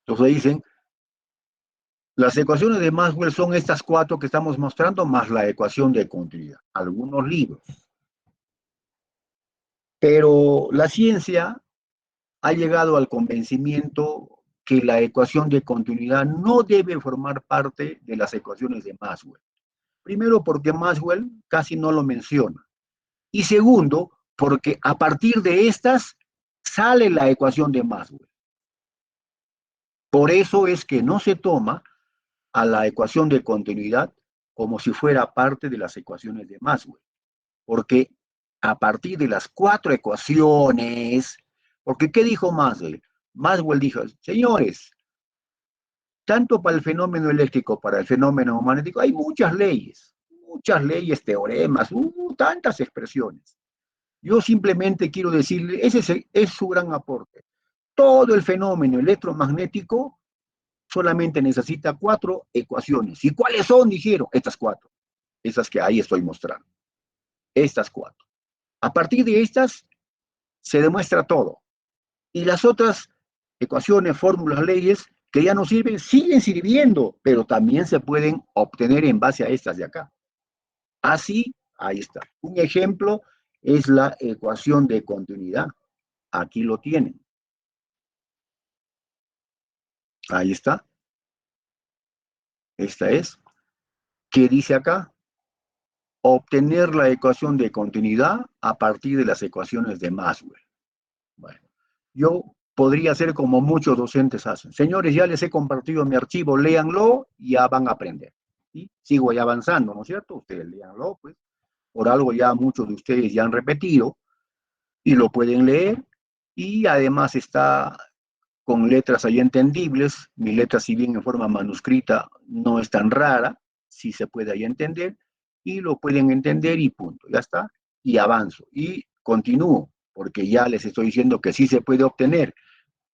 Speaker 1: Entonces dicen, las ecuaciones de Maxwell son estas cuatro que estamos mostrando, más la ecuación de continuidad, algunos libros. Pero la ciencia ha llegado al convencimiento que la ecuación de continuidad no debe formar parte de las ecuaciones de Maxwell. Primero, porque Maxwell casi no lo menciona. Y segundo, porque a partir de estas sale la ecuación de Maxwell. Por eso es que no se toma a la ecuación de continuidad como si fuera parte de las ecuaciones de Maxwell. Porque a partir de las cuatro ecuaciones, porque ¿qué dijo Maxwell? Maxwell dijo, señores, tanto para el fenómeno eléctrico, para el fenómeno magnético, hay muchas leyes, teoremas, tantas expresiones. Yo simplemente quiero decirle, ese es su gran aporte. Todo el fenómeno electromagnético solamente necesita cuatro ecuaciones. ¿Y cuáles son? Dijeron, estas cuatro. Esas que ahí estoy mostrando. Estas cuatro. A partir de estas se demuestra todo. Y las otras ecuaciones, fórmulas, leyes que ya no sirven, siguen sirviendo, pero también se pueden obtener en base a estas de acá. Así, ahí está. Un ejemplo es la ecuación de continuidad. Aquí lo tienen. Ahí está. Esta es. ¿Qué dice acá? obtener la ecuación de continuidad a partir de las ecuaciones de Maxwell. Bueno, yo podría hacer como muchos docentes hacen. Señores, ya les he compartido mi archivo, léanlo y ya van a aprender. ¿Sí? Sigo ya avanzando, ¿no es cierto? Ustedes léanlo, pues. Por algo ya muchos de ustedes ya han repetido y lo pueden leer. Y además está con letras ahí entendibles. Mi letra, si bien en forma manuscrita, no es tan rara, sí se puede ahí entender, y lo pueden entender y punto, ya está, y avanzo, y continúo, porque ya les estoy diciendo que sí se puede obtener,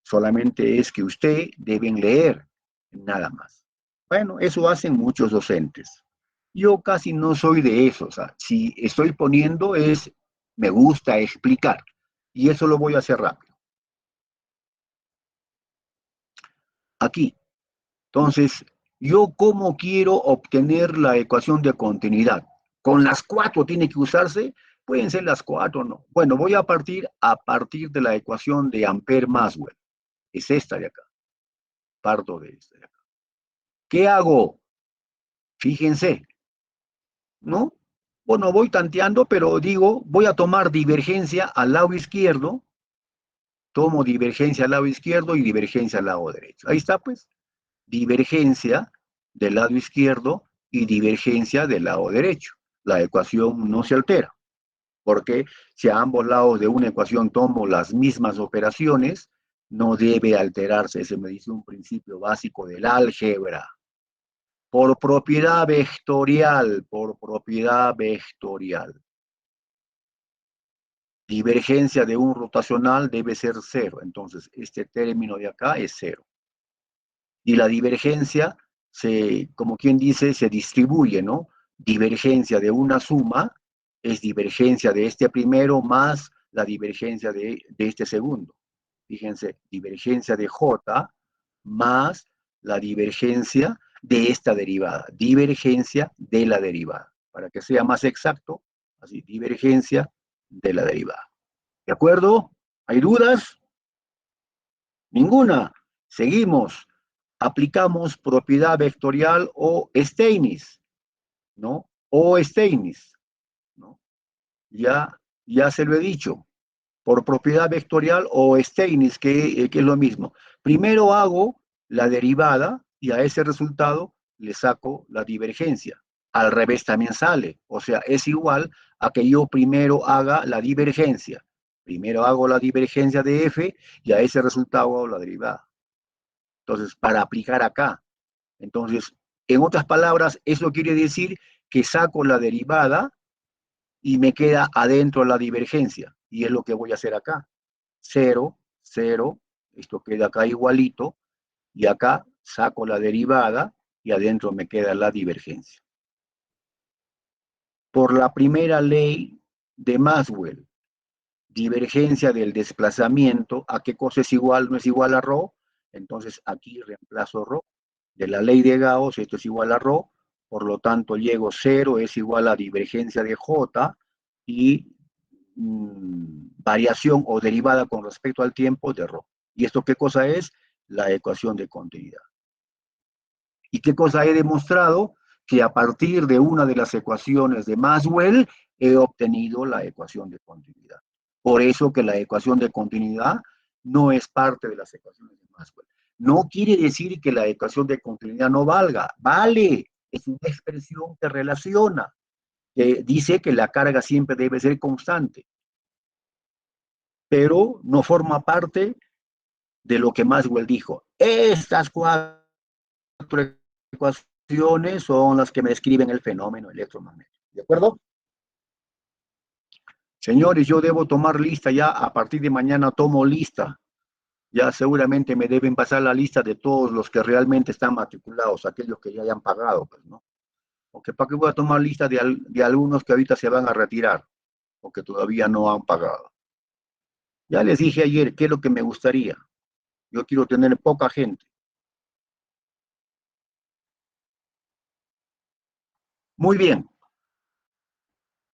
Speaker 1: solamente es que usted deben leer, nada más. Bueno, eso hacen muchos docentes. Yo casi no soy de eso, o sea, si estoy poniendo es, me gusta explicar, y eso lo voy a hacer rápido. Aquí, entonces, ¿yo cómo quiero obtener la ecuación de continuidad? ¿Con las cuatro tiene que usarse? Pueden ser las cuatro, ¿no? Bueno, voy a partir de la ecuación de Ampère-Maxwell. Es esta de acá. Parto de esta de acá. ¿Qué hago? Fíjense, ¿no? Bueno, voy tanteando, pero digo, voy a tomar divergencia al lado izquierdo, tomo divergencia al lado izquierdo y divergencia al lado derecho. Ahí está, pues. Divergencia del lado izquierdo y divergencia del lado derecho. La ecuación no se altera, porque si a ambos lados de una ecuación tomo las mismas operaciones, no debe alterarse. Ese me dice un principio básico del álgebra. Por propiedad vectorial, por propiedad vectorial. Divergencia de un rotacional debe ser cero. Entonces, este término de acá es cero. Y la divergencia, como quien dice, se distribuye, ¿no? Divergencia de una suma es divergencia de este primero más la divergencia de este segundo. Fíjense, divergencia de J más la divergencia de esta derivada. Divergencia de la derivada. Para que sea más exacto, así, divergencia de la derivada. ¿De acuerdo? ¿Hay dudas? Ninguna. Seguimos. Aplicamos propiedad vectorial o Steinis, ¿no? O Steinis, ¿no? Ya se lo he dicho. Por propiedad vectorial o Steinis, que es lo mismo. Primero hago la derivada y a ese resultado le saco la divergencia. Al revés también sale. O sea, es igual a que yo primero haga la divergencia. Primero hago la divergencia de f y a ese resultado hago la derivada. Entonces, para aplicar acá. Entonces, en otras palabras, eso quiere decir que saco la derivada y me queda adentro la divergencia. Y es lo que voy a hacer acá. 0, 0, esto queda acá igualito, y acá saco la derivada y adentro me queda la divergencia. Por la primera ley de Maxwell, divergencia del desplazamiento, ¿a qué cosa es igual? No es igual a ρ, entonces aquí reemplazo ρ. De la ley de Gauss, esto es igual a ρ, por lo tanto llego 0 es igual a divergencia de J y variación o derivada con respecto al tiempo de ρ. ¿Y esto qué cosa es? La ecuación de continuidad. ¿Y qué cosa he demostrado? Que a partir de una de las ecuaciones de Maxwell he obtenido la ecuación de continuidad. Por eso que la ecuación de continuidad no es parte de las ecuaciones de Maxwell. No quiere decir que la ecuación de continuidad no valga. Vale, es una expresión que relaciona, que dice que la carga siempre debe ser constante, pero no forma parte de lo que Maxwell dijo. Estas cuatro ecuaciones son las que me describen el fenómeno electromagnético. ¿De acuerdo? Señores, yo debo tomar lista ya, a partir de mañana tomo lista. Ya seguramente me deben pasar la lista de todos los que realmente están matriculados, aquellos que ya hayan pagado, pues, ¿no? Porque para qué voy a tomar lista de algunos que ahorita se van a retirar, o que todavía no han pagado. Ya les dije ayer qué es lo que me gustaría. Yo quiero tener poca gente. Muy bien.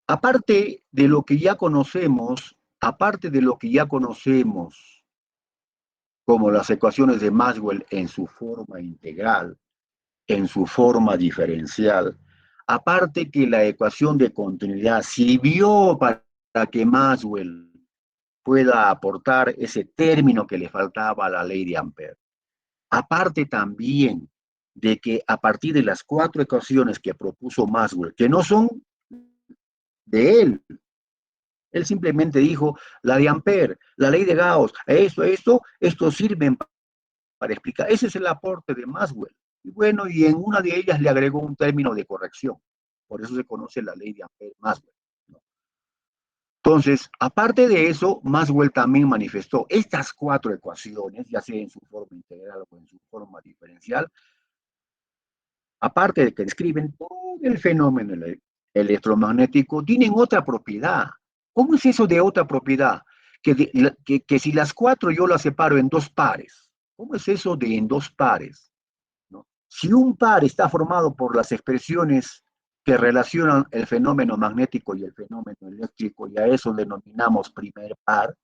Speaker 1: Aparte de lo que ya conocemos, aparte de lo que ya conocemos, como las ecuaciones de Maxwell en su forma integral, en su forma diferencial, aparte que la ecuación de continuidad sirvió para que Maxwell pueda aportar ese término que le faltaba a la ley de Ampère. Aparte también de que a partir de las 4 ecuaciones que propuso Maxwell, que no son de él simplemente dijo, la de Ampère, la ley de Gauss, esto sirven para explicar. Ese es el aporte de Maxwell. Y bueno, y en una de ellas le agregó un término de corrección. Por eso se conoce la ley de Ampère-Maxwell. Entonces, aparte de eso, Maxwell también manifestó estas 4 ecuaciones, ya sea en su forma integral o en su forma diferencial, aparte de que describen todo el fenómeno electromagnético, tienen otra propiedad. ¿Cómo es eso de otra propiedad? Que si las 4 yo las separo en 2 pares, ¿cómo es eso de en 2 pares? ¿No? Si un par está formado por las expresiones que relacionan el fenómeno magnético y el fenómeno eléctrico, y a eso denominamos primer par,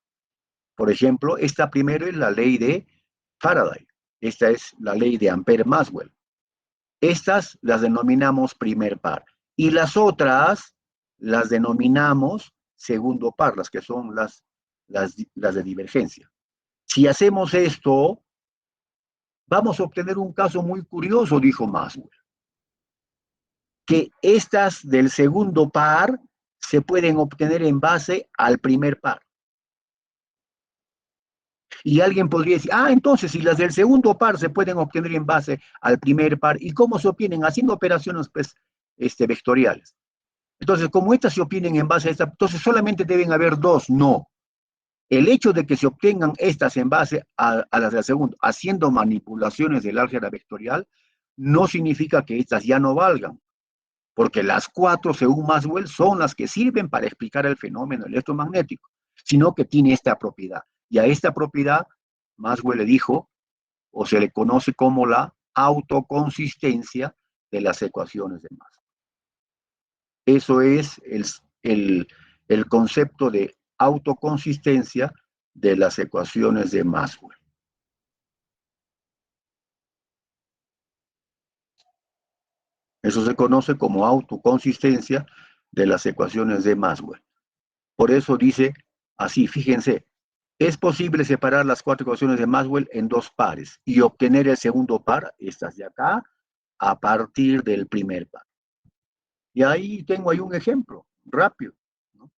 Speaker 1: por ejemplo, esta primera es la ley de Faraday, esta es la ley de Ampère-Maxwell. Estas las denominamos primer par. Y las otras las denominamos segundo par, las que son las de divergencia. Si hacemos esto, vamos a obtener un caso muy curioso, dijo Maxwell, que estas del segundo par se pueden obtener en base al primer par. Y alguien podría decir, entonces si las del segundo par se pueden obtener en base al primer par, ¿y cómo se obtienen? Haciendo operaciones pues, vectoriales. Entonces, como estas se obtienen en base a esta, entonces solamente deben haber 2, no. El hecho de que se obtengan estas en base a las del segundo, haciendo manipulaciones del álgebra vectorial, no significa que estas ya no valgan, porque las 4, según Maxwell, son las que sirven para explicar el fenómeno electromagnético, sino que tiene esta propiedad. Y a esta propiedad, Maxwell le dijo, o se le conoce como la autoconsistencia de las ecuaciones de Maxwell. Eso es el concepto de autoconsistencia de las ecuaciones de Maxwell. Eso se conoce como autoconsistencia de las ecuaciones de Maxwell. Por eso dice así, fíjense, es posible separar las 4 ecuaciones de Maxwell en 2 pares y obtener el segundo par, estas de acá, a partir del primer par. Y ahí tengo ahí un ejemplo, rápido. ¿No?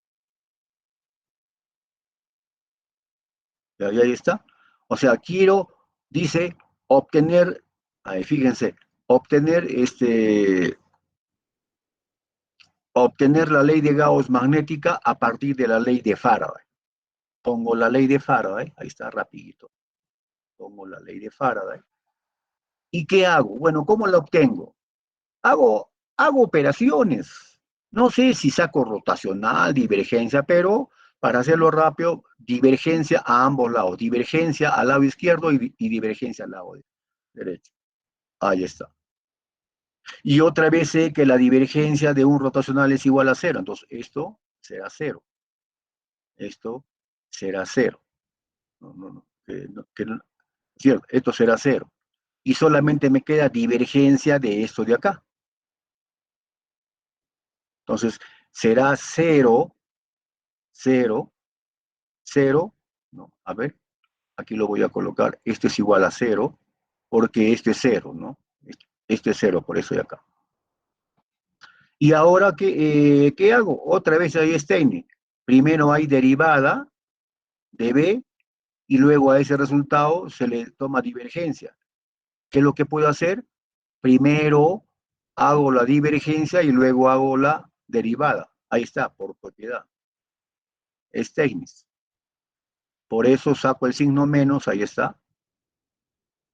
Speaker 1: Y ahí está. O sea, quiero, dice, obtener, fíjense, obtener obtener la ley de Gauss magnética a partir de la ley de Faraday. Pongo la ley de Faraday, ahí está rapidito. Pongo la ley de Faraday. ¿Y qué hago? Bueno, ¿cómo la obtengo? Hago operaciones. No sé si saco rotacional, divergencia, pero para hacerlo rápido, divergencia a ambos lados. Divergencia al lado izquierdo y divergencia al lado derecho. Ahí está. Y otra vez sé que la divergencia de un rotacional es igual a 0. Entonces, esto será 0. Esto será 0. Cierto, esto será 0. Y solamente me queda divergencia de esto de acá. Entonces, será 0, 0, 0. No, a ver, aquí lo voy a colocar. Esto es igual a 0, porque esto es 0, ¿no? Esto es 0, por eso de acá. Y ahora, ¿qué hago? Otra vez ahí Steiner. Primero hay derivada de B y luego a ese resultado se le toma divergencia. ¿Qué es lo que puedo hacer? Primero hago la divergencia y luego hago la derivada. Ahí está, por propiedad. Steiner. Por eso saco el signo menos, ahí está.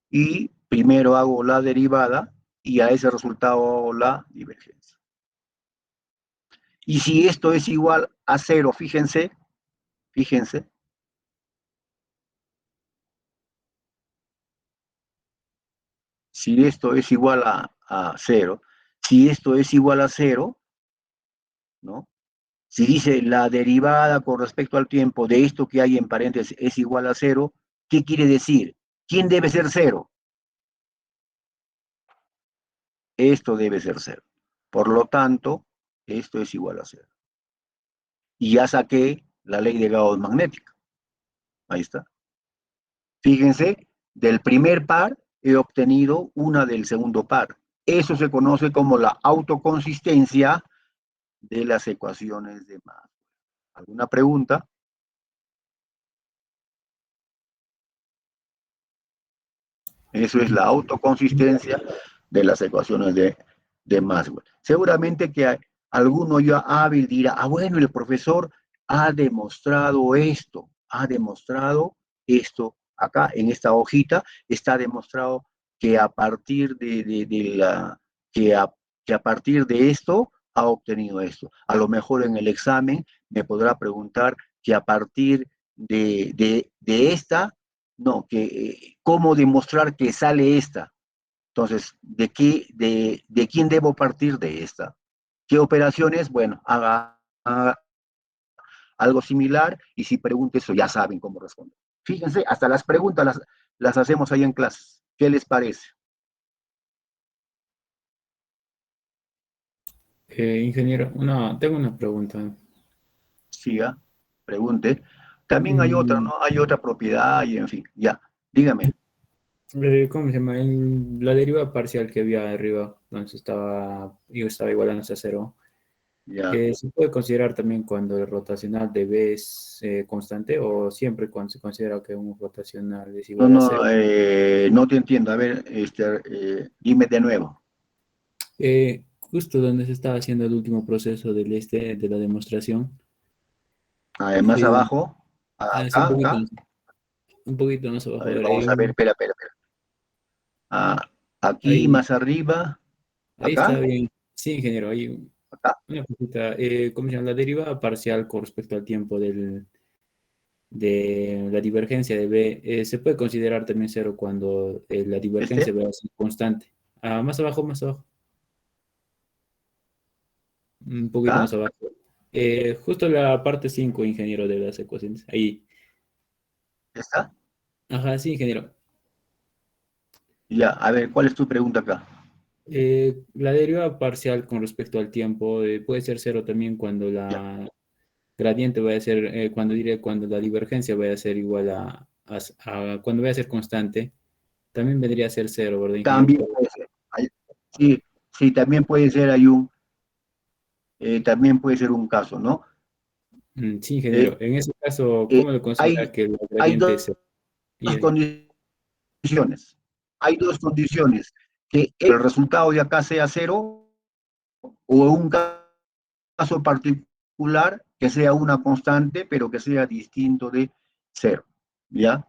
Speaker 1: Y primero hago la derivada y a ese resultado hago la divergencia. Y si esto es igual a 0, fíjense, si esto es igual a 0, si esto es igual a 0, ¿no? Si dice la derivada con respecto al tiempo de esto que hay en paréntesis es igual a 0, ¿qué quiere decir? ¿Quién debe ser 0? Esto debe ser 0. Por lo tanto, esto es igual a cero. Y ya saqué la ley de Gauss magnética. Ahí está. Fíjense, del primer par he obtenido una del segundo par. Eso se conoce como la autoconsistencia de las ecuaciones de Maxwell. ¿Alguna pregunta? Eso es la autoconsistencia de las ecuaciones de Maxwell. Seguramente que alguno ya hábil dirá, bueno, el profesor ha demostrado acá en esta hojita está demostrado que a partir que a partir de esto ha obtenido esto. A lo mejor en el examen me podrá preguntar que a partir de esta, no, que cómo demostrar que sale esta. Entonces, ¿de quién debo partir de esta? ¿Qué operaciones? Bueno, haga algo similar y si pregunto eso ya saben cómo responder. Fíjense, hasta las preguntas las hacemos ahí en clase. ¿Qué les parece?
Speaker 2: Ingeniero, tengo una pregunta.
Speaker 1: Siga, pregunte. También hay otra,
Speaker 2: Mm,
Speaker 1: ¿no? Hay otra propiedad y en fin, ya, dígame.
Speaker 2: ¿Cómo se llama? La deriva parcial que había arriba, donde yo estaba igualándose a cero.
Speaker 1: Ya.
Speaker 2: ¿Se puede considerar también cuando el rotacional de B es constante o siempre cuando se considera que un rotacional es
Speaker 1: No,
Speaker 2: igual a
Speaker 1: no,
Speaker 2: cero?
Speaker 1: no te entiendo. A ver, dime de nuevo.
Speaker 2: Justo donde se estaba haciendo el último proceso de la demostración,
Speaker 1: Más
Speaker 2: eh,
Speaker 1: abajo,
Speaker 2: así
Speaker 1: acá, acá.
Speaker 2: un poquito más
Speaker 1: A
Speaker 2: abajo. A
Speaker 1: ver,
Speaker 2: ver,
Speaker 1: vamos a ver, espera, espera, espera. Ah, aquí,
Speaker 2: ahí,
Speaker 1: más arriba,
Speaker 2: ahí está
Speaker 1: acá,
Speaker 2: bien. Sí, ingeniero, hay
Speaker 1: acá.
Speaker 2: una cosita. ¿Cómo se llama? La deriva parcial con respecto al tiempo de la divergencia de B se puede considerar también cero cuando la divergencia
Speaker 1: Este,
Speaker 2: va a ser constante. Más abajo, más abajo. Un poquito más
Speaker 1: acá,
Speaker 2: abajo. Justo la parte 5 ingeniero de las ecuaciones. Ahí.
Speaker 1: está.
Speaker 2: Ajá, sí, ingeniero.
Speaker 1: Ya, a ver, ¿cuál es tu pregunta acá?
Speaker 2: La deriva parcial con respecto al tiempo puede ser cero también cuando
Speaker 1: Ya.
Speaker 2: la gradiente vaya a ser, cuando diré, cuando la divergencia vaya a ser igual cuando vaya a ser constante, también vendría a ser cero, ¿verdad, ingeniero?
Speaker 1: También puede ser. Sí, sí, también puede ser, también puede ser un caso, ¿no?
Speaker 2: Sí,
Speaker 1: Eh,
Speaker 2: ingeniero. En ese caso,
Speaker 1: eh,
Speaker 2: ¿cómo lo considera
Speaker 1: hay,
Speaker 2: que la
Speaker 1: hay
Speaker 2: gradiente es cero?
Speaker 1: dos
Speaker 2: Y,
Speaker 1: condiciones. Hay dos condiciones. Que el resultado de acá sea cero o un caso particular que sea una constante, pero que sea distinto de cero. ¿Ya?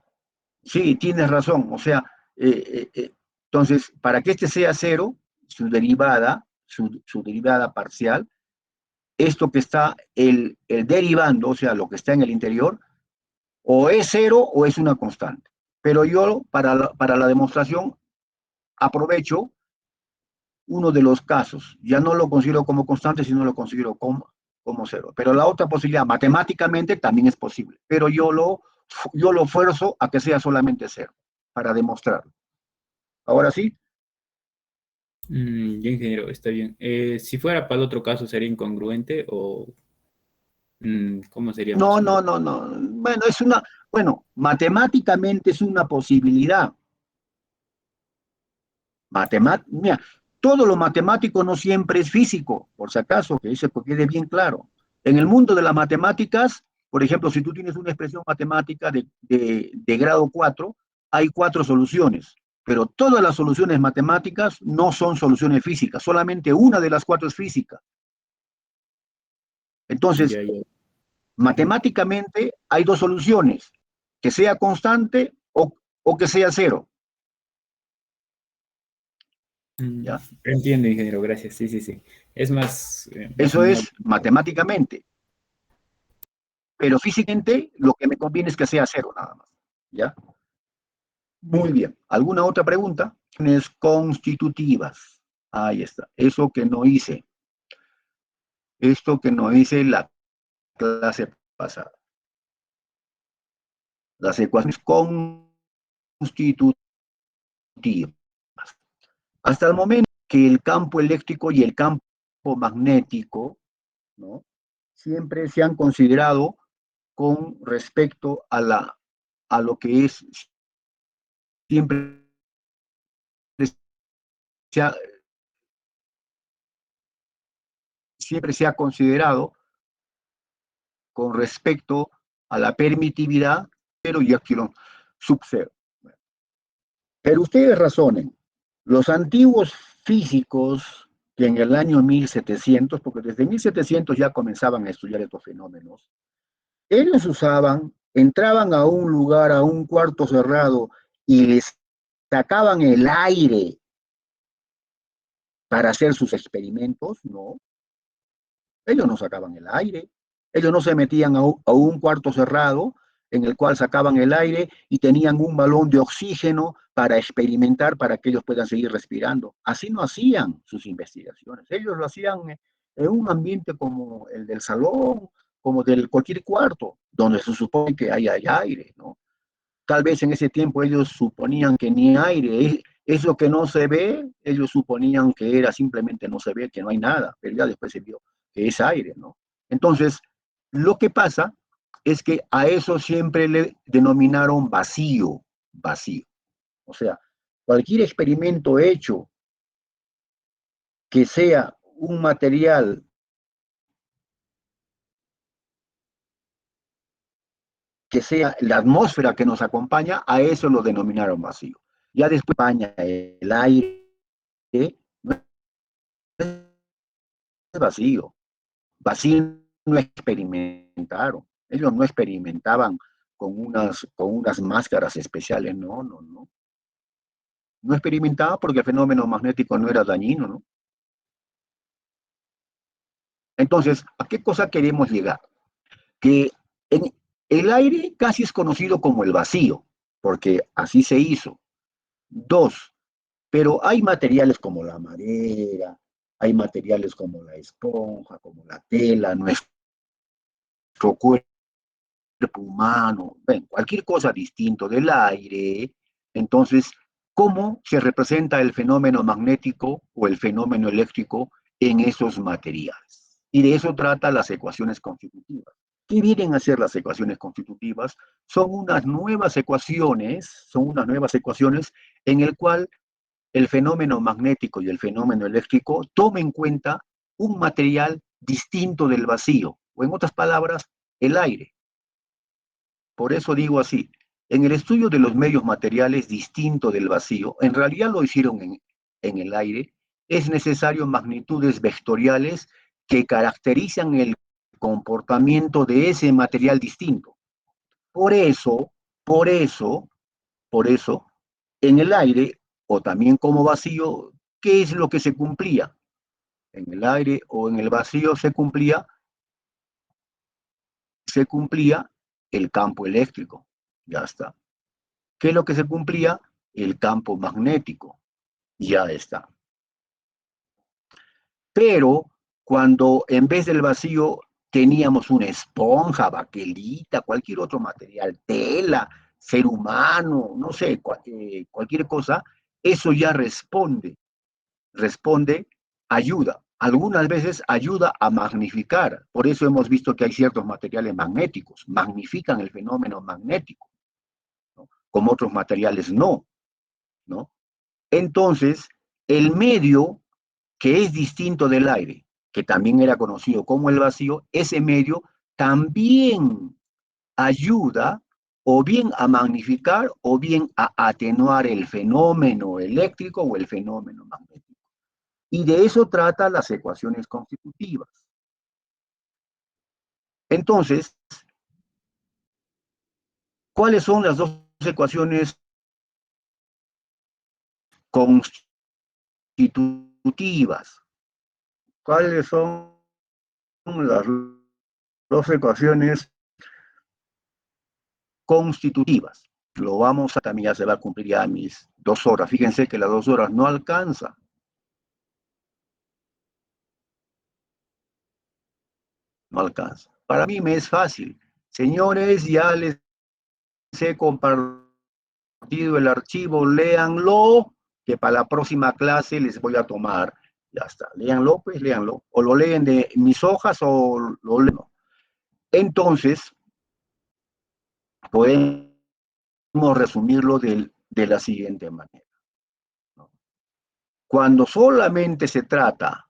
Speaker 1: Sí, tienes razón. O sea, entonces, para que este sea cero, su derivada parcial, esto que está el derivando, o sea, lo que está en el interior, o es cero o es una constante. Pero yo, para la demostración, aprovecho uno de los casos. Ya no lo considero como constante, sino lo considero como cero. Pero la otra posibilidad, matemáticamente, también es posible. Pero yo lo fuerzo a que sea solamente cero, para demostrarlo. Ahora sí.
Speaker 2: ya, ingeniero, está bien. Si fuera para el otro caso, ¿sería incongruente o cómo sería más
Speaker 1: No,
Speaker 2: o menos?
Speaker 1: no, no, no. Bueno, matemáticamente es una posibilidad. Mira, todo lo matemático no siempre es físico, por si acaso, que eso quede bien claro. En el mundo de las matemáticas, por ejemplo, si tú tienes una expresión matemática de grado 4, hay cuatro soluciones, pero todas las soluciones matemáticas no son soluciones físicas, solamente una de las cuatro es física. Entonces,
Speaker 2: Ya, ya. Ujú.
Speaker 1: matemáticamente hay dos soluciones, que sea constante o que sea cero, ¿ya?
Speaker 2: Entiendo, ingeniero, gracias. Sí, sí, sí. Es más o
Speaker 1: Eso
Speaker 2: menos.
Speaker 1: es matemáticamente. Pero físicamente lo que me conviene es que sea cero nada más. ¿Ya? Muy bien. ¿Alguna otra pregunta? Constitutivas. Ahí está. Eso que no hice. Esto que no hice la clase pasada. Las ecuaciones constitutivas. Hasta el momento que el campo eléctrico y el campo campo magnético, ¿no? Siempre se han considerado con respecto a lo que es, siempre se ha, siempre se ha considerado con respecto a la permitividad, pero ya quiero sub-cero. Pero ustedes razonen, los antiguos físicos que en el año 1700, porque desde 1700 ya comenzaban a estudiar estos fenómenos, ellos usaban, entraban a un lugar, a un cuarto cerrado y les sacaban el aire para hacer sus experimentos, no, ellos no sacaban el aire, ellos no se metían a un cuarto cerrado en el cual sacaban el aire y tenían un balón de oxígeno para experimentar, para que ellos puedan seguir respirando. Así no hacían sus investigaciones. Ellos lo hacían en un ambiente como el del salón, como del cualquier cuarto, donde se supone que hay aire, ¿no? Tal vez en ese tiempo ellos suponían que ni aire, es lo que no se ve, ellos suponían que era simplemente no se ve, que no hay nada, pero ya después se vio que es aire, ¿no? Entonces, lo que pasa es que a eso siempre le denominaron vacío, vacío. O sea, cualquier experimento hecho que sea un material que sea la atmósfera que nos acompaña, a eso lo denominaron vacío. Ya después acompaña el aire, no es vacío. Vacío no experimentaron. Ellos no experimentaban con unas máscaras especiales, no, no, no. No experimentaba porque el fenómeno magnético no era dañino, ¿no? Entonces, ¿a qué cosa queremos llegar? Que en el aire casi es conocido como el vacío, porque así se hizo. Dos, pero hay materiales como la madera, hay materiales como la esponja, como la tela, nuestro cuerpo humano, bueno, cualquier cosa distinto del aire. Entonces, ¿cómo se representa el fenómeno magnético o el fenómeno eléctrico en esos materiales? Y de eso trata las ecuaciones constitutivas. ¿Qué vienen a ser las ecuaciones constitutivas? Son unas nuevas ecuaciones en el cual el fenómeno magnético y el fenómeno eléctrico tomen en cuenta un material distinto del vacío, o en otras palabras, el aire. Por eso digo así, en el estudio de los medios materiales distinto del vacío, en realidad lo hicieron en el aire, es necesario magnitudes vectoriales que caracterizan el comportamiento de ese material distinto. Por eso, por eso, por eso, en el aire, o también como vacío, ¿qué es lo que se cumplía? En el aire o en el vacío se cumplía el campo eléctrico. Ya está. ¿Qué es lo que se cumplía? El campo magnético. Ya está. Pero cuando en vez del vacío teníamos una esponja, baquelita, cualquier otro material, tela, ser humano, no sé, cualquier cosa, eso ya responde, ayuda. Algunas veces ayuda a magnificar. Por eso hemos visto que hay ciertos materiales magnéticos, magnifican el fenómeno magnético, ¿no? Como otros materiales no, ¿no? Entonces, el medio que es distinto del aire, que también era conocido como el vacío, ese medio también ayuda o bien a magnificar o bien a atenuar el fenómeno eléctrico o el fenómeno magnético. Y de eso trata las ecuaciones constitutivas. Entonces, ¿cuáles son las dos ecuaciones constitutivas? ¿Cuáles son las dos ecuaciones constitutivas? Lo vamos a, también ya se va a cumplir ya mis 2 horas. Fíjense que las 2 horas no alcanza. No alcanza. Para mí me es fácil. Señores, ya les he compartido el archivo, léanlo, que para la próxima clase les voy a tomar Ya está, léanlo, pues léanlo. O lo leen de mis hojas o lo leen. Entonces, podemos resumirlo de la siguiente manera, ¿no? Cuando solamente se trata,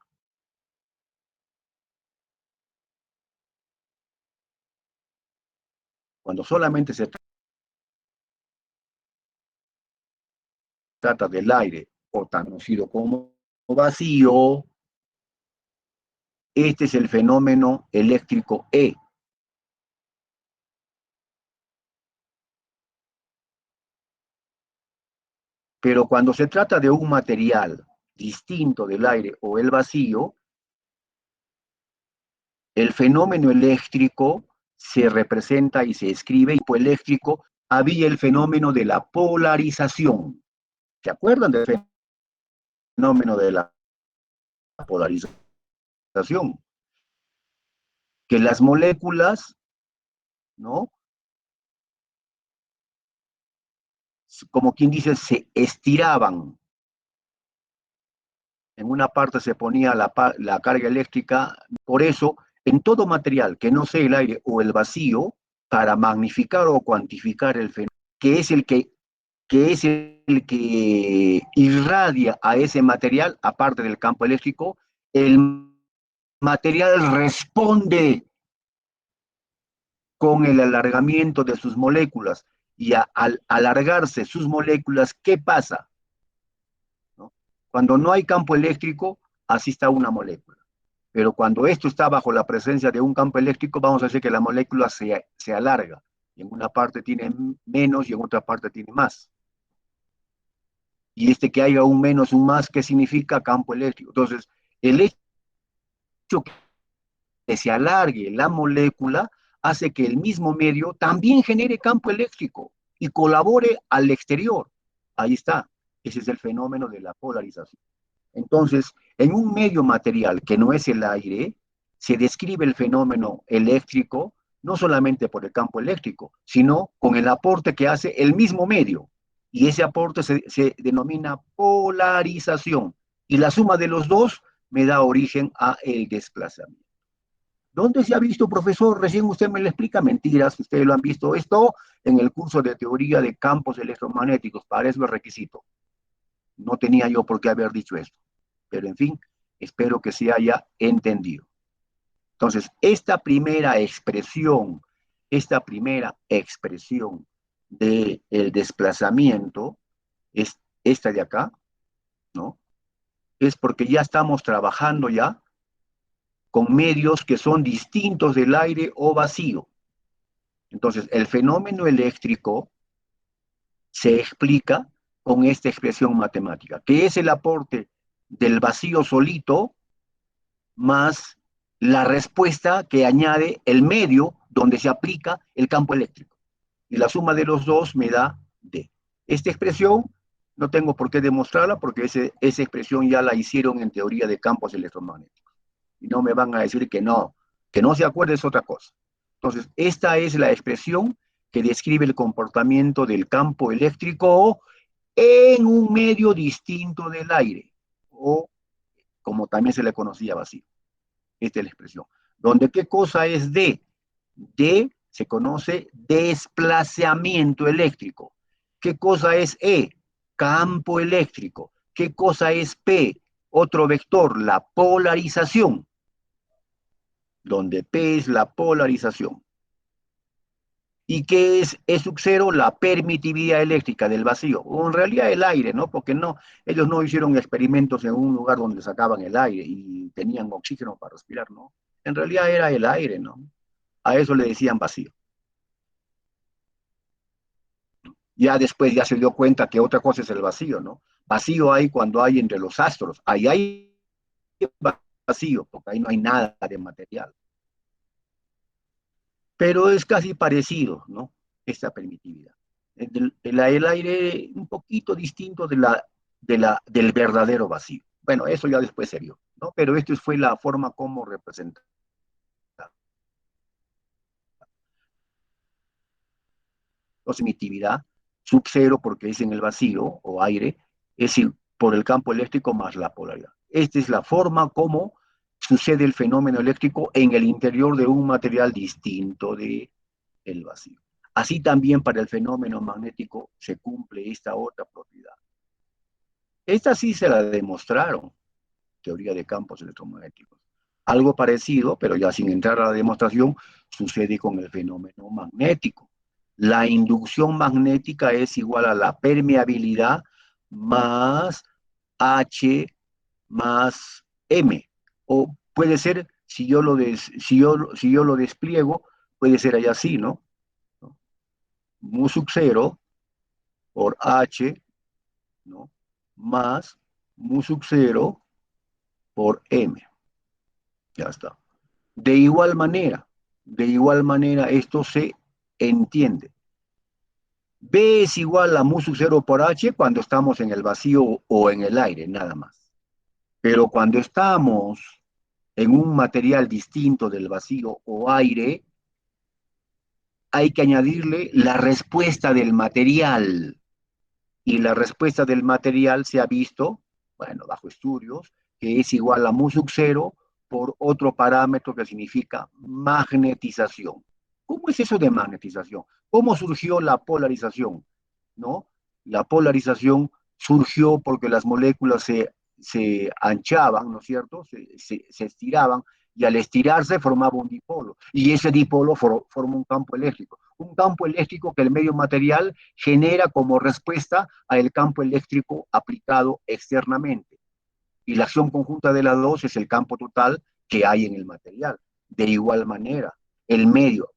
Speaker 1: cuando solamente se trata del aire, o tan conocido como vacío, este es el fenómeno eléctrico E. Pero cuando se trata de un material distinto del aire o el vacío, el fenómeno eléctrico se representa y se escribe, y por eléctrico había el fenómeno de la polarización. ¿Se acuerdan del fenómeno de la polarización? Que las moléculas, ¿no? Como quien dice, se estiraban. En una parte se ponía la carga eléctrica, por eso, en todo material que no sea el aire o el vacío, para magnificar o cuantificar el fenómeno, que es el que es el que irradia a ese material, aparte del campo eléctrico, el material responde con el alargamiento de sus moléculas. Y al alargarse sus moléculas, ¿qué pasa? ¿No? Cuando no hay campo eléctrico, así está una molécula. Pero cuando esto está bajo la presencia de un campo eléctrico, vamos a decir que la molécula se alarga. Y en una parte tiene menos y en otra parte tiene más. Y este que haya un menos, un más, ¿qué significa? Campo eléctrico. Entonces, el hecho que se alargue la molécula hace que el mismo medio también genere campo eléctrico y colabore al exterior. Ahí está. Ese es el fenómeno de la polarización. Entonces, en un medio material que no es el aire, se describe el fenómeno eléctrico no solamente por el campo eléctrico, sino con el aporte que hace el mismo medio. Y ese aporte se denomina polarización. Y la suma de los dos me da origen a el desplazamiento. ¿Dónde se ha visto, profesor? Recién usted me lo explica. Mentiras, ustedes lo han visto esto en el curso de teoría de campos electromagnéticos. Para eso es requisito. No tenía yo por qué haber dicho esto. Pero en fin, espero que se haya entendido. Entonces, esta primera expresión del desplazamiento es esta de acá, ¿no? Es porque ya estamos trabajando ya con medios que son distintos del aire o vacío. Entonces, el fenómeno eléctrico se explica con esta expresión matemática, que es el aporte del vacío solito más la respuesta que añade el medio donde se aplica el campo eléctrico. Y la suma de los dos me da D. Esta expresión no tengo por qué demostrarla porque esa expresión ya la hicieron en teoría de campos electromagnéticos. Y no me van a decir que no se acuerde es otra cosa. Entonces, esta es la expresión que describe el comportamiento del campo eléctrico en un medio distinto del aire, o como también se le conocía vacío. Esta es la expresión. Donde qué cosa es D. D se conoce desplazamiento eléctrico. ¿Qué cosa es E? Campo eléctrico. ¿Qué cosa es P? Otro vector, la polarización, donde P es la polarización. ¿Y qué es E sub cero? La permitividad eléctrica del vacío. O en realidad el aire, ¿no? Porque no, ellos no hicieron experimentos en un lugar donde sacaban el aire y tenían oxígeno para respirar, ¿no? En realidad era el aire, ¿no? A eso le decían vacío. Ya después ya se dio cuenta que otra cosa es el vacío, ¿no? Vacío hay cuando hay entre los astros. Ahí hay vacío, porque ahí no hay nada de material. Pero es casi parecido, ¿no? Esta permitividad. El aire un poquito distinto del verdadero vacío. Bueno, eso ya después se vio, ¿no? Pero esto fue la forma como representa. La emitividad, sub cero porque es en el vacío o aire, es decir, por el campo eléctrico más la polaridad. Esta es la forma como sucede el fenómeno eléctrico en el interior de un material distinto del vacío. Así también para el fenómeno magnético se cumple esta otra propiedad. Esta sí se la demostraron, teoría de campos electromagnéticos. Algo parecido, pero ya sin entrar a la demostración, sucede con el fenómeno magnético. La inducción magnética es igual a la permeabilidad más H más M. O puede ser, si yo lo despliego, puede ser allá así, ¿no? Mu sub 0 por H, ¿no? Más mu sub 0 por M. Ya está. De igual manera esto se entiende. B es igual a mu sub 0 por H cuando estamos en el vacío o en el aire, nada más. Pero cuando estamos en un material distinto del vacío o aire, hay que añadirle la respuesta del material. Y la respuesta del material se ha visto, bueno, bajo estudios, que es igual a mu sub 0 por otro parámetro que significa magnetización. ¿Cómo es eso de magnetización? ¿Cómo surgió la polarización? ¿No? La polarización surgió porque las moléculas se anchaban, ¿no es cierto? Se estiraban y al estirarse formaba un dipolo. Y ese dipolo forma un campo eléctrico. Un campo eléctrico que el medio material genera como respuesta al campo eléctrico aplicado externamente. Y la acción conjunta de las dos es el campo total que hay en el material. De igual manera, el medio,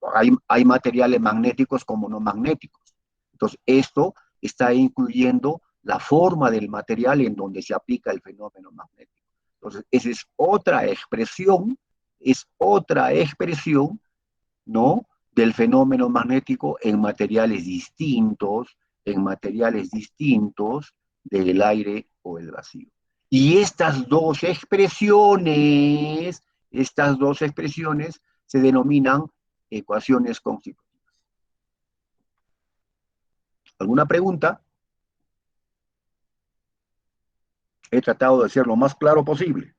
Speaker 1: hay materiales magnéticos como no magnéticos. Entonces, esto está incluyendo la forma del material en donde se aplica el fenómeno magnético. Entonces, esa es otra expresión, ¿no? Del fenómeno magnético en materiales distintos del aire o el vacío. Y estas dos expresiones se denominan ecuaciones constitutivas. ¿Alguna pregunta? He tratado de ser lo más claro posible.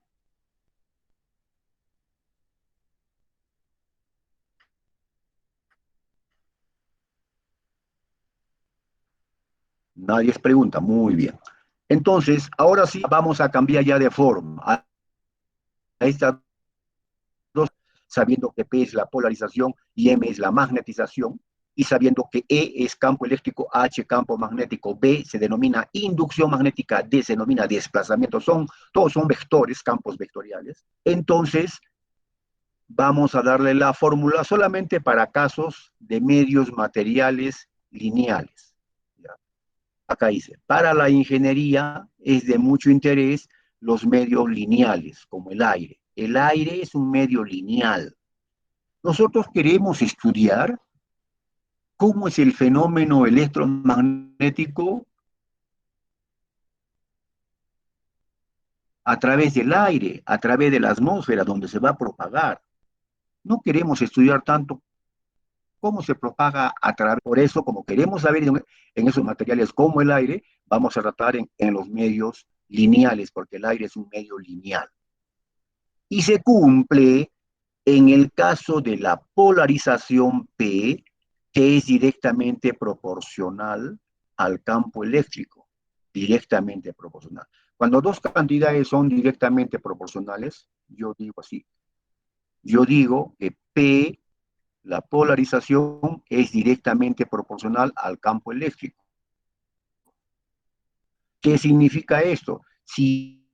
Speaker 1: Nadie es pregunta, muy bien. Entonces, ahora sí vamos a cambiar ya de forma a estas dos, sabiendo que P es la polarización y M es la magnetización, y sabiendo que E es campo eléctrico, H campo magnético, B se denomina inducción magnética, D se denomina desplazamiento, todos son vectores, campos vectoriales. Entonces, vamos a darle la fórmula solamente para casos de medios materiales lineales. ¿Ya? Acá dice, para la ingeniería es de mucho interés los medios lineales, como el aire. El aire es un medio lineal. Nosotros queremos estudiar cómo es el fenómeno electromagnético a través del aire, a través de la atmósfera, donde se va a propagar. No queremos estudiar tanto cómo se propaga a través. Por eso, como queremos saber en esos materiales como el aire, vamos a tratar en los medios lineales, porque el aire es un medio lineal. Y se cumple en el caso de la polarización P, que es directamente proporcional al campo eléctrico, directamente proporcional. Cuando dos cantidades son directamente proporcionales, yo digo así, yo digo que P, la polarización, es directamente proporcional al campo eléctrico. ¿Qué significa esto? Si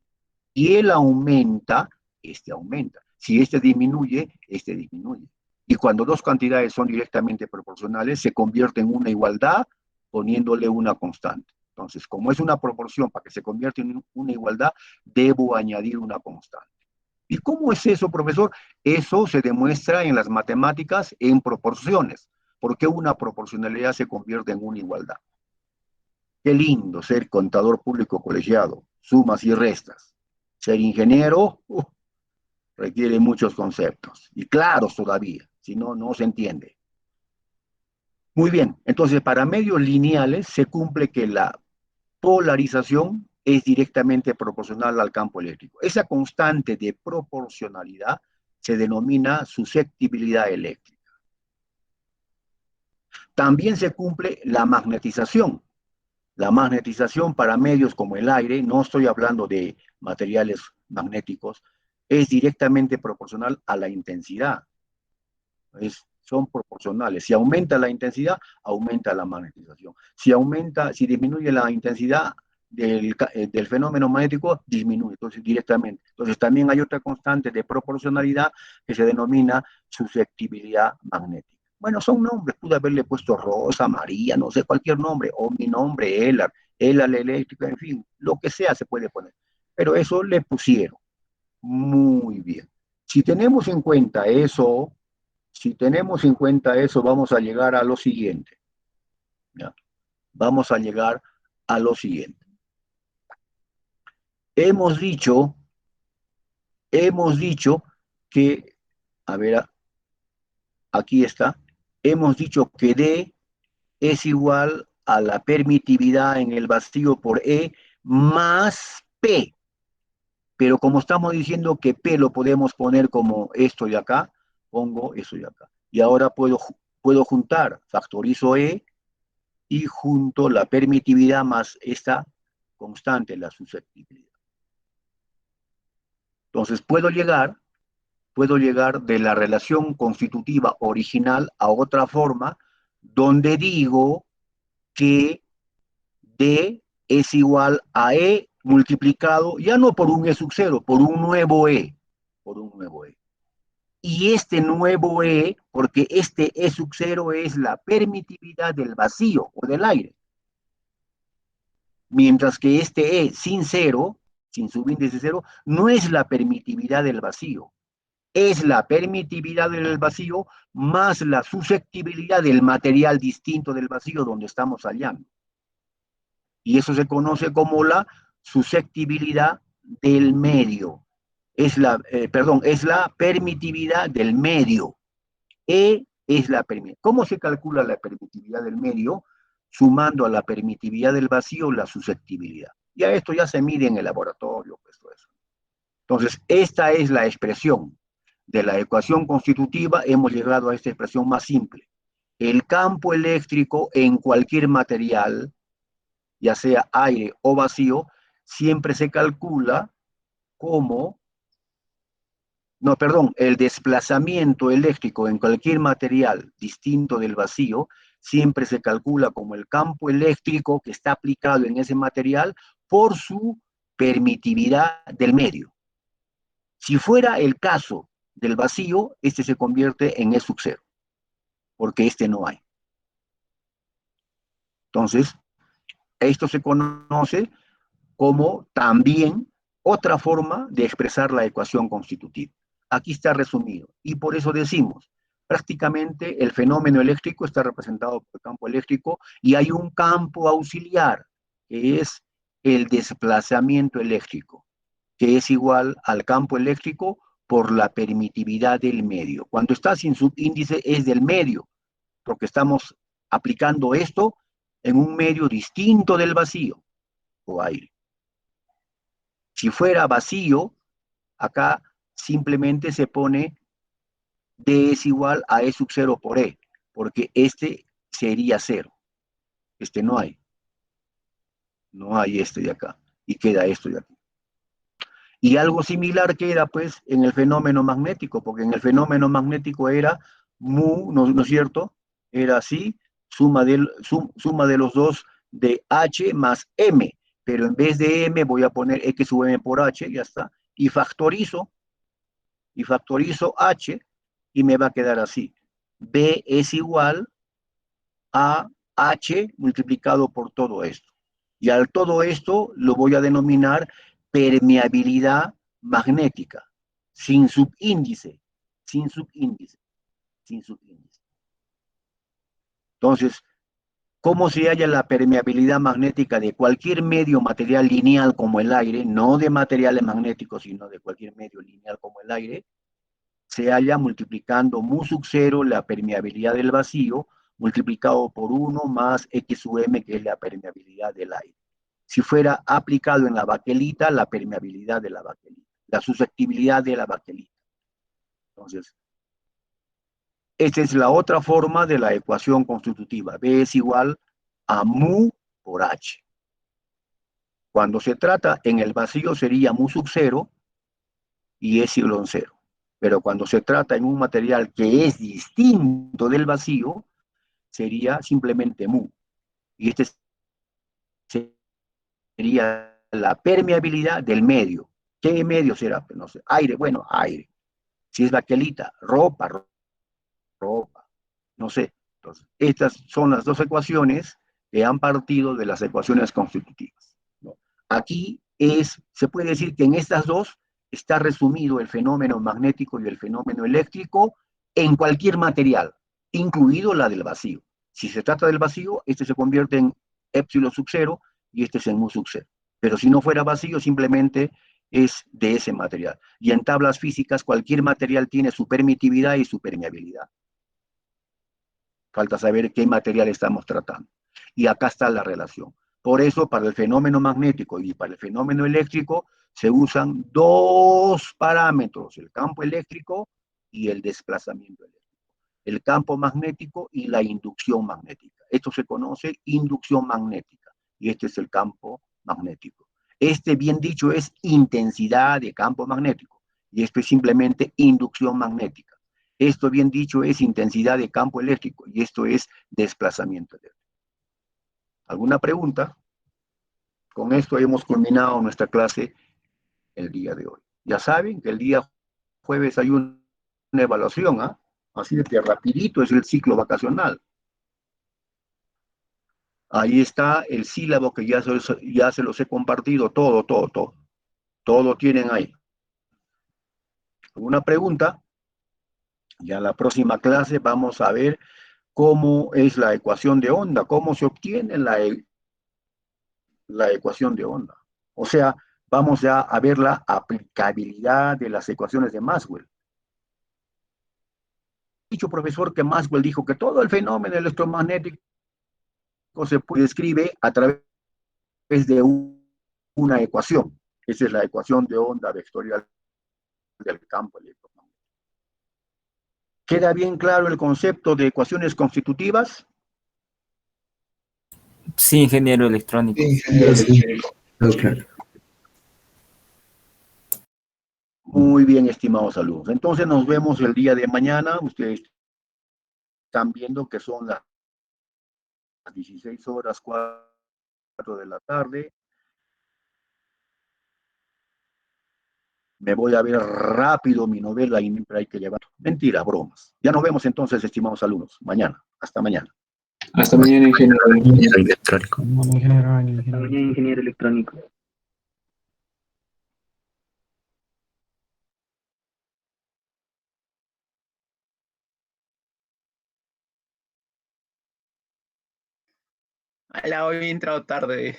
Speaker 1: él aumenta, este aumenta. Si este disminuye, este disminuye. Y cuando dos cantidades son directamente proporcionales, se convierte en una igualdad poniéndole una constante. Entonces, como es una proporción, para que se convierta en una igualdad, debo añadir una constante. ¿Y cómo es eso, profesor? Eso se demuestra en las matemáticas en proporciones. ¿Por qué una proporcionalidad se convierte en una igualdad? Qué lindo ser contador público colegiado, sumas y restas. Ser ingeniero requiere muchos conceptos, y claros todavía, si no, no se entiende. Muy bien, entonces para medios lineales se cumple que la polarización es directamente proporcional al campo eléctrico. Esa constante de proporcionalidad se denomina susceptibilidad eléctrica. También se cumple la magnetización. La magnetización para medios como el aire, no estoy hablando de materiales magnéticos, es directamente proporcional a la intensidad. Son proporcionales. Si aumenta la intensidad, aumenta la magnetización. Si disminuye la intensidad del fenómeno magnético, disminuye, entonces directamente. Entonces también hay otra constante de proporcionalidad que se denomina susceptibilidad magnética. Bueno, son nombres, pude haberle puesto Rosa, María, no sé, cualquier nombre, o mi nombre, Elar eléctrica, en fin, lo que sea se puede poner. Pero eso le pusieron. Muy bien. Si tenemos en cuenta eso, si tenemos en cuenta eso, vamos a llegar a lo siguiente. ¿Ya? Vamos a llegar a lo siguiente. Hemos dicho, hemos dicho que, a ver, aquí está, hemos dicho que D es igual a la permitividad en el vacío por E más P. Pero como estamos diciendo que P lo podemos poner como esto de acá, pongo eso de acá. Y ahora puedo juntar, factorizo E y junto la permitividad más esta constante, la susceptibilidad. Entonces puedo llegar de la relación constitutiva original a otra forma donde digo que D es igual a E multiplicado ya no por un E sub cero, por un nuevo E, por un nuevo E. Y este nuevo E, porque este E sub cero es la permitividad del vacío o del aire, mientras que este E sin cero, sin subíndice cero, no es la permitividad del vacío, es la permitividad del vacío más la susceptibilidad del material distinto del vacío donde estamos hallando. Y eso se conoce como la susceptibilidad del medio. Es la permitividad del medio. E es la permitividad. ¿Cómo se calcula la permitividad del medio? Sumando a la permitividad del vacío la susceptibilidad. Ya esto ya se mide en el laboratorio, pues todo eso. Entonces, esta es la expresión de la ecuación constitutiva. Hemos llegado a esta expresión más simple. El campo eléctrico en cualquier material, ya sea aire o vacío, siempre se calcula como, no, perdón, el desplazamiento eléctrico en cualquier material distinto del vacío siempre se calcula como el campo eléctrico que está aplicado en ese material por su permitividad del medio. Si fuera el caso del vacío, este se convierte en E sub cero, porque este no hay. Entonces, esto se conoce como también otra forma de expresar la ecuación constitutiva. Aquí está resumido. Y por eso decimos, prácticamente el fenómeno eléctrico está representado por el campo eléctrico y hay un campo auxiliar, que es el desplazamiento eléctrico, que es igual al campo eléctrico por la permitividad del medio. Cuando está sin subíndice es del medio, porque estamos aplicando esto en un medio distinto del vacío o aire. Si fuera vacío, acá simplemente se pone D es igual a E sub 0 por E, porque este sería cero. Este no hay. No hay este de acá. Y queda esto de aquí. Y algo similar queda pues en el fenómeno magnético, porque en el fenómeno magnético era mu, ¿no es cierto? Era así, suma de los dos de H más M, pero en vez de M voy a poner X sub M por H, ya está, y factorizo H y me va a quedar así. B es igual a H multiplicado por todo esto. Y al todo esto lo voy a denominar permeabilidad magnética, sin subíndice, sin subíndice, sin subíndice. Entonces, ¿cómo se halla la permeabilidad magnética de cualquier medio material lineal como el aire, no de materiales magnéticos, sino de cualquier medio lineal como el aire? Se halla multiplicando mu sub 0, la permeabilidad del vacío, multiplicado por 1 más X sub M, que es la permeabilidad del aire. si fuera aplicado en la baquelita la permeabilidad de la baquelita, la susceptibilidad de la baquelita. Entonces, esta es la otra forma de la ecuación constitutiva. B es igual a mu por H. Cuando se trata en el vacío sería mu sub 0 y epsilon 0. Pero cuando se trata en un material que es distinto del vacío, sería simplemente mu. Y este sería la permeabilidad del medio. ¿Qué medio será? Pues no sé, aire, bueno, aire. Si es baquelita, ropa, ropa, no sé. Entonces, estas son las dos ecuaciones que han partido de las ecuaciones constitutivas, ¿no? Aquí se puede decir que en estas dos está resumido el fenómeno magnético y el fenómeno eléctrico en cualquier material, incluido la del vacío. Si se trata del vacío, este se convierte en epsilon sub 0 y este es en mu sub 0. Pero si no fuera vacío, simplemente es de ese material. Y en tablas físicas, cualquier material tiene su permitividad y su permeabilidad. Falta saber qué material estamos tratando. Y acá está la relación. Por eso, para el fenómeno magnético y para el fenómeno eléctrico, se usan dos parámetros, el campo eléctrico y el desplazamiento eléctrico. El campo magnético y la inducción magnética. Esto se conoce inducción magnética y este es el campo magnético. Este, bien dicho, es intensidad de campo magnético y esto es simplemente inducción magnética. Esto, bien dicho, es intensidad de campo eléctrico y esto es desplazamiento eléctrico. ¿Alguna pregunta? Con esto hemos culminado nuestra clase el día de hoy. Ya saben que el día jueves hay una evaluación, ¿ah? Así de rapidito es el ciclo vacacional. Ahí está el sílabo que ya se los he compartido, todo. Todo lo tienen ahí. ¿Alguna pregunta? Ya en la próxima clase vamos a ver cómo es la ecuación de onda, cómo se obtiene la ecuación de onda. O sea, vamos ya a ver la aplicabilidad de las ecuaciones de Maxwell. Dicho profesor que Maxwell dijo que todo el fenómeno electromagnético se describe a través de una ecuación. Esa es la ecuación de onda vectorial del campo electromagnético. ¿Queda bien claro el concepto de ecuaciones constitutivas?
Speaker 3: Sí, ingeniero electrónico.
Speaker 4: Sí, ingeniero electrónico. Claro.
Speaker 1: Muy bien, estimados alumnos. Entonces nos vemos el día de mañana. Ustedes están viendo que son las 16 horas 4 de la tarde. Me voy a ver rápido mi novela y hay que llevar. Mentira, bromas. Ya nos vemos entonces, estimados alumnos. Mañana. Hasta mañana.
Speaker 4: Hasta mañana, ingeniero electrónico.
Speaker 5: Hasta mañana, ingeniero electrónico.
Speaker 2: Hola, hoy he entrado tarde.